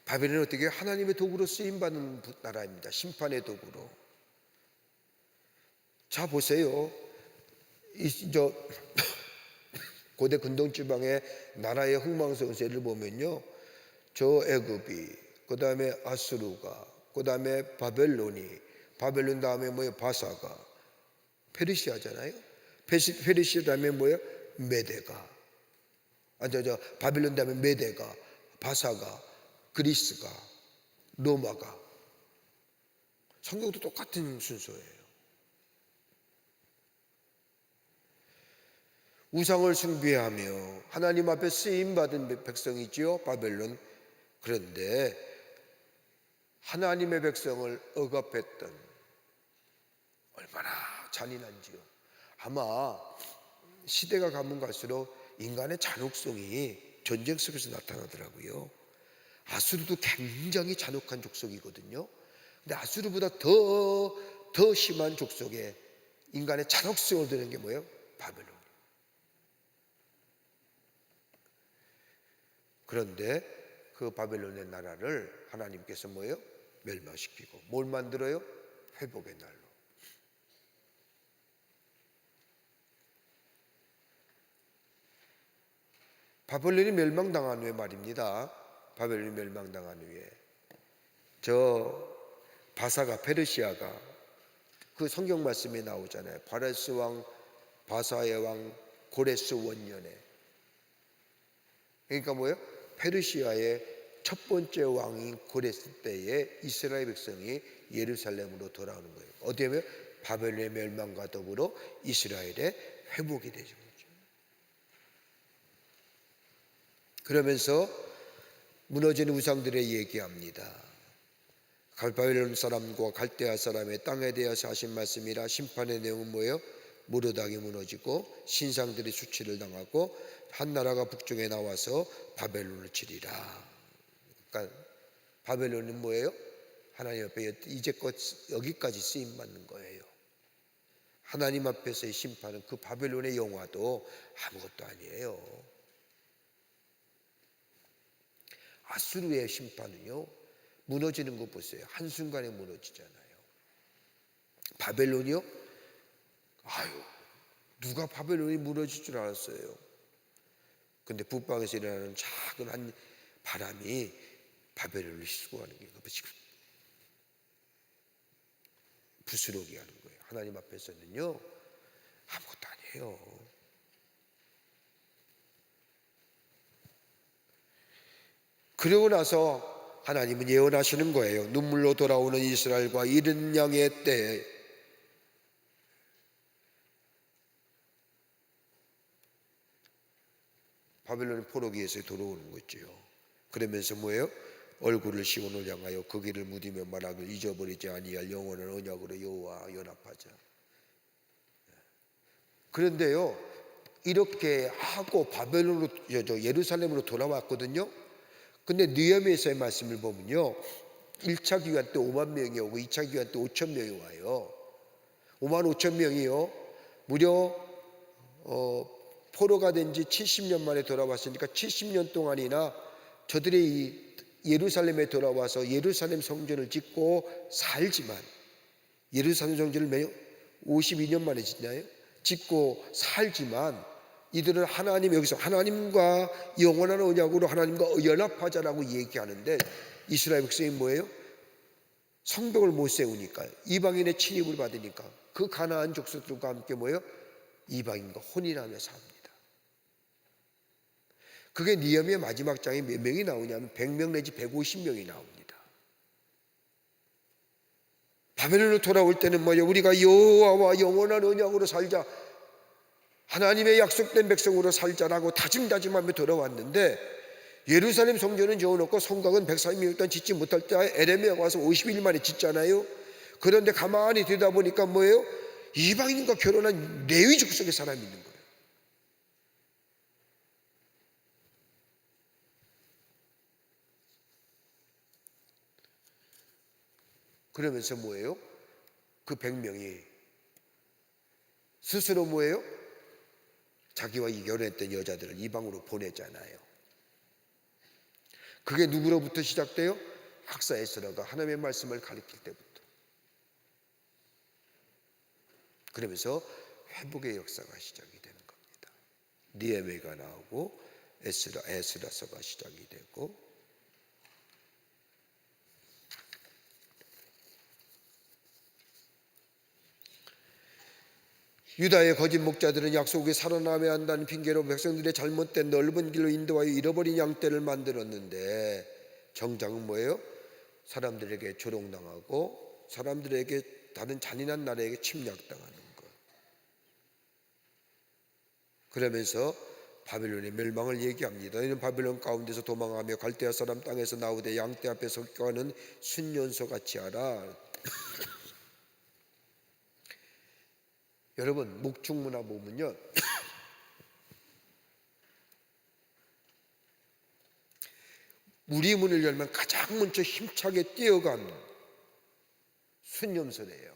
바벨론은 어떻게 하나님의 도구로 쓰임받는 나라입니다. 심판의 도구로. 자, 보세요. 고대 근동지방의 나라의 흥망성쇠를 보면요, 저 애굽이, 그 다음에 아수르가, 그 다음에 바벨론 다음에 뭐예요? 바사가, 페르시아잖아요. 페르시아 다음에 뭐예요? 메데가. 바벨론 다음에 메데가, 바사가, 그리스가, 로마가. 성경도 똑같은 순서예요. 우상을 숭배하며 하나님 앞에 쓰임받은 백성이지요, 바벨론. 그런데 하나님의 백성을 억압했던, 얼마나 잔인한지요. 아마 시대가 가면 갈수록 인간의 잔혹성이 전쟁 속에서 나타나더라고요. 아수르도 굉장히 잔혹한 족속이거든요. 근데 아수르보다 더 심한 족속에 인간의 잔혹성을 드는 게 뭐예요? 바벨론. 그런데 그 바벨론의 나라를 하나님께서 뭐예요? 멸망시키고 뭘 만들어요? 회복의 날로. 바벨론이 멸망당한 후에 말입니다. 바벨론이 멸망당한 후에 바사가, 페르시아가, 그 성경 말씀에 나오잖아요. 바레스 왕, 바사의 왕, 고레스 원년에. 그러니까 뭐예요? 페르시아의 첫 번째 왕인 고레스 때에 이스라엘 백성이 예루살렘으로 돌아오는 거예요. 어디에 보면 바벨론의 멸망과 더불어 이스라엘의 회복이 되죠. 그러면서 무너진 우상들의 얘기합니다. 바벨론 사람과 갈대아 사람의 땅에 대해서 하신 말씀이라. 심판의 내용은 뭐예요? 무르닥이 무너지고 신상들이 수치를 당하고 한 나라가 북쪽에 나와서 바벨론을 치리라. 그러니까 바벨론은 뭐예요? 하나님 앞에 이제껏 여기까지 쓰임받는 거예요. 하나님 앞에서의 심판은 그 바벨론의 영화도 아무것도 아니에요. 아수르의 심판은요, 무너지는 거 보세요. 한순간에 무너지잖아요. 바벨론이요? 누가 바벨론이 무너질 줄 알았어요. 근데 북방에서 일어나는 작은 한 바람이 바벨론을 휩쓸고가는 게 지금 부스러기 하는 거예요. 하나님 앞에서는요 아무것도 아니에요. 그러고 나서 하나님은 예언하시는 거예요. 눈물로 돌아오는 이스라엘과 이른 양의 때에 바벨론 포로기에서 돌아오는 거죠. 그러면서 뭐예요? 얼굴을 시온을 향하여 그 길을 무디며 말하길 잊어버리지 아니할 영원한 언약으로 여호와 연합하자. 그런데요, 이렇게 하고 바벨론으로 예루살렘으로 돌아왔거든요. 근데 느헤미야서의 말씀을 보면요, 1차 기간 때 5만 명이 오고 2차 기간 때 5천 명이 와요. 5만 5천 명이요, 무려 포로가 된 지 70년 만에 돌아왔으니까 70년 동안이나 저들이 이 예루살렘에 돌아와서 예루살렘 성전을 짓고 살지만, 예루살렘 성전을 매년 52년 만에 짓나요? 짓고 살지만 이들은 하나님, 여기서 하나님과 영원한 언약으로 하나님과 연합하자라고 얘기하는데, 이스라엘 백성이 뭐예요? 성벽을 못 세우니까, 이방인의 침입을 받으니까 그 가나안 족속들과 함께 뭐예요? 이방인과 혼인하며 삽니다. 그게 느헤미야 마지막 장에 몇 명이 나오냐면 100명 내지 150명이 나옵니다. 바벨론으로 돌아올 때는 뭐예요? 우리가 여호와와 영원한 언약으로 살자, 하나님의 약속된 백성으로 살자라고 다짐하며 돌아왔는데, 예루살렘 성전은 지어놓고 성곽은 140년 동안 짓지 못할 때 에레미야가 와서 50일 만에 짓잖아요. 그런데 가만히 들여다보니까 뭐예요? 이방인과 결혼한 레위 족속의 사람이 있는 거예요. 그러면서 뭐예요? 그 100명이 스스로 뭐예요? 자기와 결혼했던 여자들을 이방으로 보내잖아요. 그게 누구로부터 시작돼요? 학사 에스라가 하나님의 말씀을 가르칠 때부터. 그러면서 회복의 역사가 시작이 되는 겁니다. 느헤미야가 나오고 에스라서가 시작이 되고, 유다의 거짓 목자들은 약속이 살아남아야 한다는 핑계로 백성들의 잘못된 넓은 길로 인도하여 잃어버린 양떼를 만들었는데, 정작은 뭐예요? 사람들에게 조롱당하고 사람들에게 다른 잔인한 나라에게 침략당하는 것. 그러면서 바벨론의 멸망을 얘기합니다. 이는 바벨론 가운데서 도망하며 갈대아 사람 땅에서 나오되 양떼 앞에 섞여가는 순년소 같이 하라. 여러분, 목축문화 보면요, 우리 문을 열면 가장 먼저 힘차게 뛰어간 순념소래요.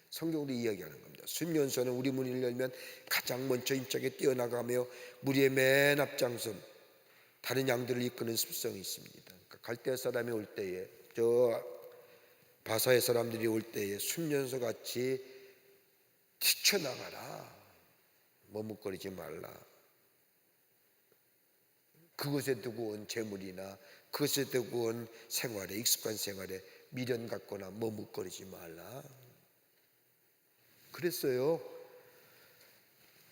성경으로 이야기하는 겁니다. 순년소는 우리 문을 열면 가장 먼저 힘차게 뛰어나가며 무리의 맨 앞장선, 다른 양들을 이끄는 습성이 있습니다. 그러니까 갈대아 사람이 올 때에, 저 바사의 사람들이 올 때에 순년소 같이 튀쳐나가라, 머뭇거리지 말라. 그것에 두고 온 재물이나 그것에 두고 온 생활에, 익숙한 생활에 미련 갖거나 머뭇거리지 말라. 그랬어요.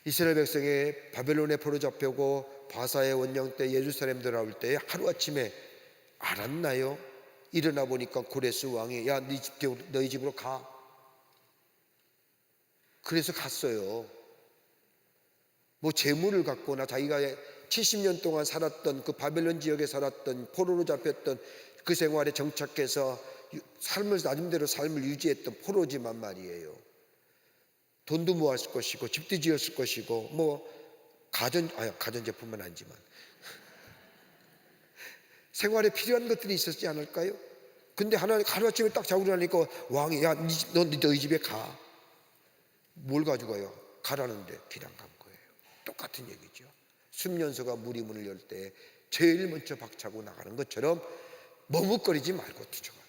이스라엘 백성이 바벨론에 포로 잡혀고 바사의 원령 때 예루살렘 돌아올 때 하루아침에 알았나요? 일어나 보니까 고레스 왕이 야, 너희 집으로 가. 그래서 갔어요. 뭐 재물을 갖거나 자기가 70년 동안 살았던 그 바벨론 지역에 살았던, 포로로 잡혔던 그 생활에 정착해서 삶을 나름대로 삶을 유지했던 포로지만 말이에요. 돈도 모았을 것이고 집도 지었을 것이고 뭐 가전제품은 아니지만 생활에 필요한 것들이 있었지 않을까요? 근데 하루아침에 딱 자고 일어나니까 왕이 야, 너희 집에 가. 뭘 가져가요? 가라는데 그냥 간 거예요. 똑같은 얘기죠. 순년소가 무리 문을 열 때 제일 먼저 박차고 나가는 것처럼 머뭇거리지 말고 뛰쳐가라.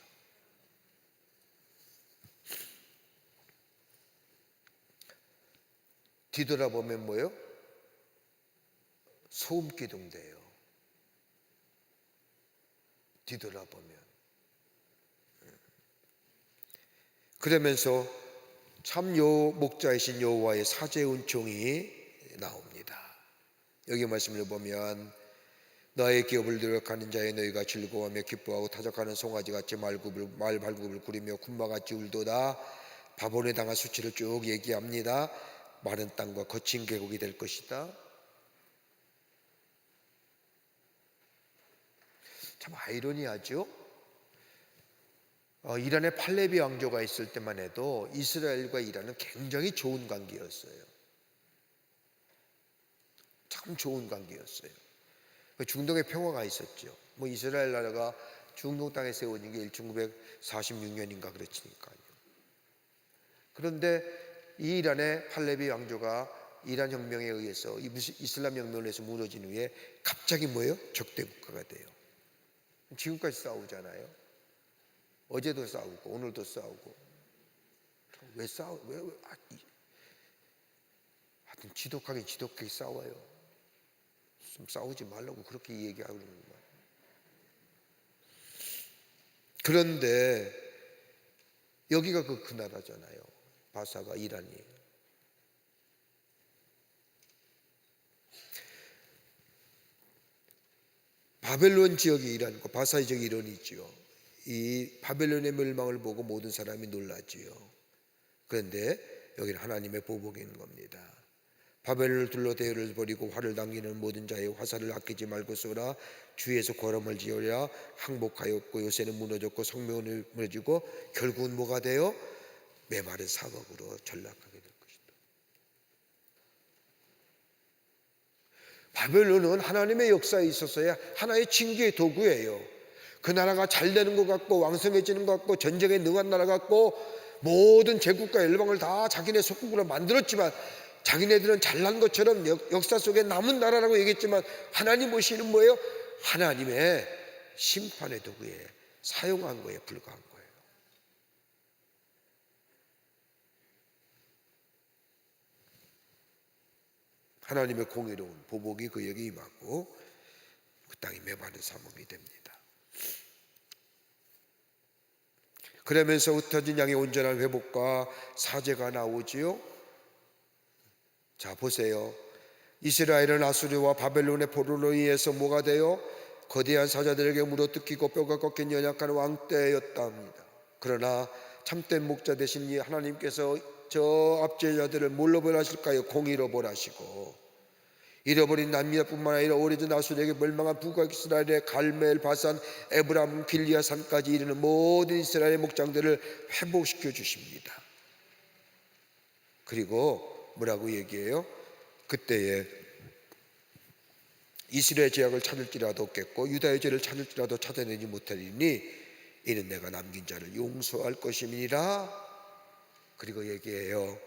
뒤돌아보면 뭐예요? 소음기둥대예요. 뒤돌아보면. 그러면서 참 목자이신 여호와의 사죄 은총이 나옵니다. 여기 말씀을 보면 나의 기업을 노력하는 자의 너희가 즐거워하며 기뻐하고 타작하는 송아지같이 말발굽을 구리며 군마같이 울도다. 바본에 당한 수치를 쭉 얘기합니다. 마른 땅과 거친 계곡이 될 것이다. 참 아이러니하죠. 이란의 팔레비 왕조가 있을 때만 해도 이스라엘과 이란은 굉장히 좋은 관계였어요. 참 좋은 관계였어요. 중동에 평화가 있었죠. 뭐 이스라엘 나라가 중동 땅에 세워진 게 1946년인가 그렇지니까요. 그런데 이 이란의 팔레비 왕조가 이란 혁명에 의해서 이슬람 혁명을 해서 무너진 후에 갑자기 뭐예요? 적대 국가가 돼요. 지금까지 싸우잖아요. 어제도 싸우고 오늘도 싸우고. 왜 싸워? 하여튼 지독하게 싸워요. 좀 싸우지 말라고 그렇게 얘기하는 거예요. 그런데 여기가 그 나라잖아요. 바사가 이란이. 바벨론 지역이 이란과 바사 지역이 이란이지요. 이 바벨론의 멸망을 보고 모든 사람이 놀랐지요. 그런데 여기는 하나님의 보복이 있는 겁니다. 바벨론을 둘러 대열을 벌이고 화를 당기는 모든 자의 화살을 아끼지 말고 쏘라. 주위에서 걸음을 지어야 항복하였고 요새는 무너졌고 성명은 무너지고 결국은 뭐가 돼요? 메마른 사막으로 전락하게 될 것이다. 바벨론은 하나님의 역사에 있어서야 하나의 징계의 도구예요. 그 나라가 잘 되는 것 같고 왕성해지는 것 같고 전쟁에 능한 나라 같고 모든 제국과 열방을 다 자기네 속국으로 만들었지만 자기네들은 잘난 것처럼 역사 속에 남은 나라라고 얘기했지만 하나님 보시는 뭐예요? 하나님의 심판의 도구에 사용한 거에 불과한 거예요. 하나님의 공의로운 보복이 그에게 임하고 그 땅이 메마른 사막이 됩니다. 그러면서 흩어진 양의 온전한 회복과 사죄가 나오지요. 자 보세요. 이스라엘은 아수르와 바벨론의 포로로 의해서 뭐가 돼요? 거대한 사자들에게 물어뜯기고 뼈가 꺾인 연약한 왕떼였다 합니다. 그러나 참된 목자 되신 이 하나님께서 저 압제자들을 뭘로 벌하실까요? 공의로 벌하시고 잃어버린 남미뿐만 아니라 오래전 아수르에게 멸망한 북이스라엘의 갈멜, 바산, 에브람, 길리아 산까지 이르는 모든 이스라엘의 목장들을 회복시켜 주십니다. 그리고 뭐라고 얘기해요? 그때에 이스라엘 죄악을 찾을지라도 없겠고 유다의 죄를 찾을지라도 찾아내지 못하리니 이는 내가 남긴 자를 용서할 것임이니라. 그리고 얘기해요.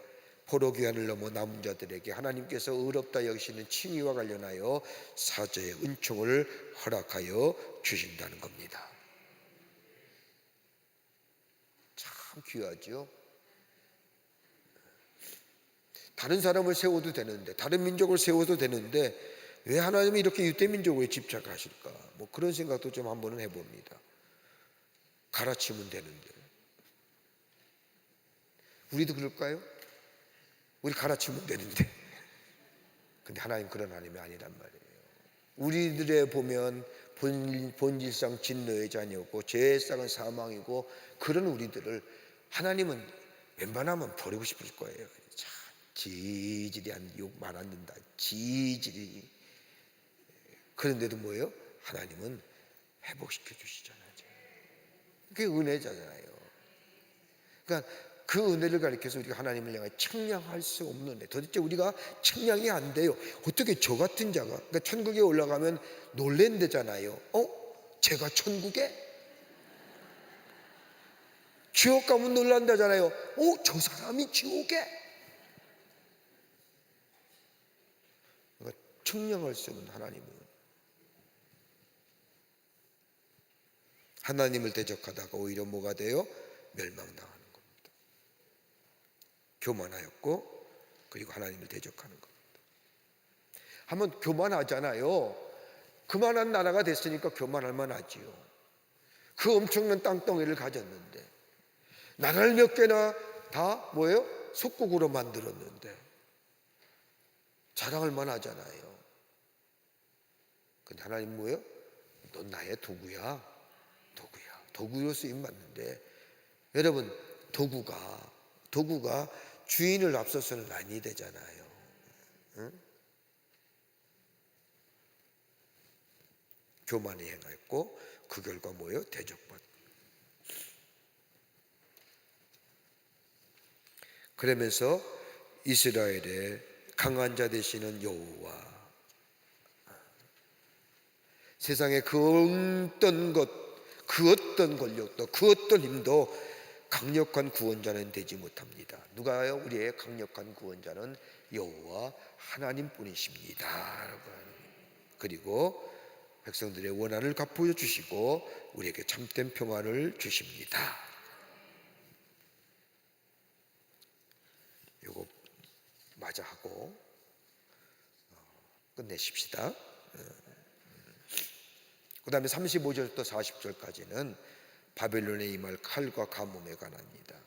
포로기한을 넘어 남은 자들에게 하나님께서 의롭다 여기시는 칭의와 관련하여 사죄의 은총을 허락하여 주신다는 겁니다. 참 귀하죠. 다른 사람을 세워도 되는데 다른 민족을 세워도 되는데 왜 하나님이 이렇게 유대민족에 집착하실까? 뭐 그런 생각도 좀 한번은 해봅니다. 갈아치면 되는데 우리도 그럴까요? 우리 갈아치면 되는데 근데 하나님 그런 하나님이 아니란 말이에요. 우리들의 보면 본질상 진노의 자녀고 죄상은 사망이고 그런 우리들을 하나님은 웬만하면 버리고 싶을 거예요. 참 지질이한 욕 말 안 듣는다. 지질이. 그런데도 뭐예요? 하나님은 회복시켜 주시잖아요. 그게 은혜잖아요. 그러니까 그 은혜를 가리켜서 우리가 하나님을 향해 청량할 수 없는 애. 도대체 우리가 청량이 안 돼요. 어떻게 저 같은 자가 그러니까 천국에 올라가면 놀랜대잖아요. 제가 천국에? 지옥 가면 놀란다잖아요. 저 사람이 지옥에? 그러니까 청량할 수 없는 하나님을 대적하다가 오히려 뭐가 돼요? 멸망당하는 겁니다. 교만하였고 그리고 하나님을 대적하는 겁니다. 한번 교만하잖아요. 그만한 나라가 됐으니까 교만할 만하지요. 그 엄청난 땅덩이를 가졌는데 나라를 몇 개나 다 뭐예요? 속국으로 만들었는데 자랑할 만하잖아요. 근데 하나님 뭐예요? 넌 나의 도구야. 도구로 쓰임 받는데 여러분 도구가 주인을 앞서서는 아니 되잖아요. 응? 교만에 행하였고 그 결과 뭐예요? 대적받. 그러면서 이스라엘의 강한 자 되시는 여호와, 세상의 그 어떤 것, 그 어떤 권력도, 그 어떤 힘도 강력한 구원자는 되지 못합니다. 누가요? 우리의 강력한 구원자는 여호와 하나님뿐이십니다. 그리고 백성들의 원한을 갚아 주시고 우리에게 참된 평안을 주십니다. 요거 마저 하고 끝내십시다. 그 다음에 35절부터 40절까지는 바벨론에 임할 칼과 가뭄에 관합니다.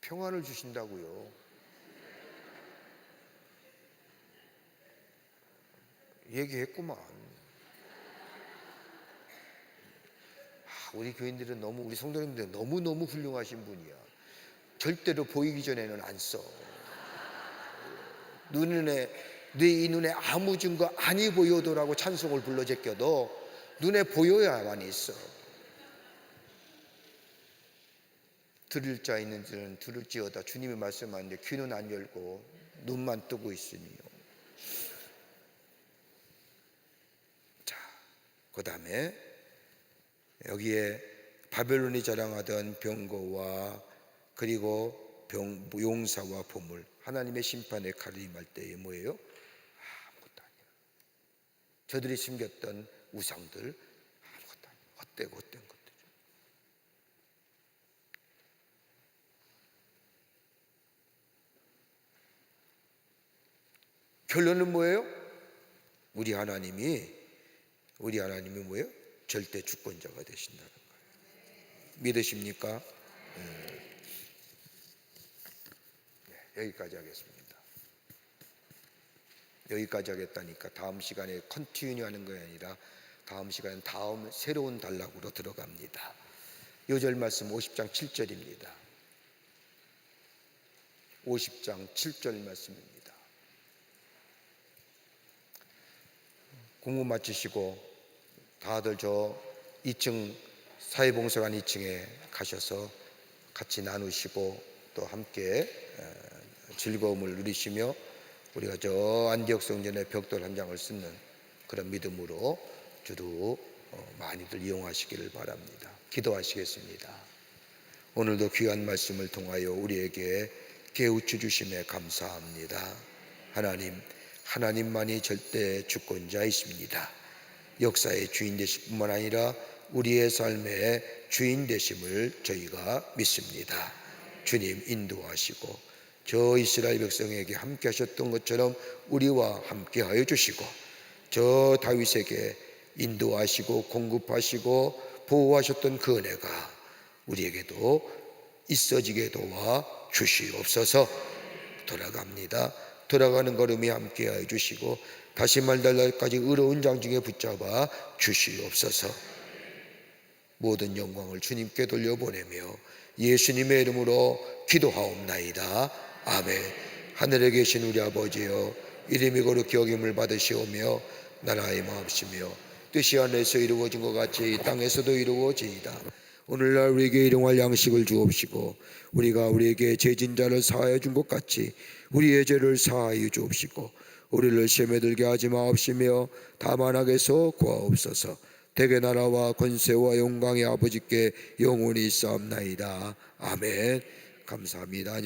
평안을 주신다고요. 얘기했구만. 우리 교인들은 너무, 우리 성도님들은 너무너무 훌륭하신 분이야. 절대로 보이기 전에는 안 써. 네 눈에 아무 증거 아니 보여도라고 찬송을 불러 제껴도 눈에 보여야만 있어. 들을 자 있는 자는 들을지어다. 주님이 말씀하는데 귀는 안 열고 눈만 뜨고 있으니요. 자, 그 다음에 여기에 바벨론이 자랑하던 병거와 그리고 용사와 보물, 하나님의 심판의 칼이 임할 때에 뭐예요? 아무것도 아니야. 저들이 숨겼던 우상들 아무것도 아니야. 헛되고 헛된 것들. 결론은 뭐예요? 우리 하나님이 뭐예요? 절대 주권자가 되신다는 거예요. 믿으십니까? 네, 여기까지 하겠습니다. 여기까지 하겠다니까 다음 시간에 컨티뉴 하는 것이 아니라 다음 시간은 다음 새로운 단락으로 들어갑니다. 요절 말씀 50장 7절입니다. 50장 7절 말씀입니다. 공부 마치시고 다들 저 2층 사회봉사관 2층에 가셔서 같이 나누시고 또 함께 즐거움을 누리시며 우리가 저 안디옥 성전의 벽돌 한 장을 쓰는 그런 믿음으로 주로 많이들 이용하시기를 바랍니다. 기도하시겠습니다. 오늘도 귀한 말씀을 통하여 우리에게 깨우쳐 주심에 감사합니다. 하나님만이 절대 주권자이십니다. 역사의 주인 되실 뿐만 아니라 우리의 삶의 주인 되심을 저희가 믿습니다. 주님 인도하시고 저 이스라엘 백성에게 함께 하셨던 것처럼 우리와 함께 하여 주시고 저 다윗에게 인도하시고 공급하시고 보호하셨던 그 은혜가 우리에게도 있어지게 도와 주시옵소서. 돌아가는 걸음이 함께 하여 주시고 다시 말달 날까지 의로운 장중에 붙잡아 주시옵소서. 모든 영광을 주님께 돌려보내며 예수님의 이름으로 기도하옵나이다. 아멘. 하늘에 계신 우리 아버지여, 이름이 거룩히 여김을 받으시오며 나라의 마옵시며 뜻이 하늘에서 이루어진 것 같이 이 땅에서도 이루어지이다. 오늘날 우리에게 일용할 양식을 주옵시고 우리가 우리에게 죄진 자를 사하여 준 것 같이 우리의 죄를 사하여 주옵시고 우리를 시험에 들게 하지 마옵시며 다만 악에서 구하옵소서. 대개 나라와 권세와 영광의 아버지께 영원히 있사옵나이다. 아멘. 감사합니다.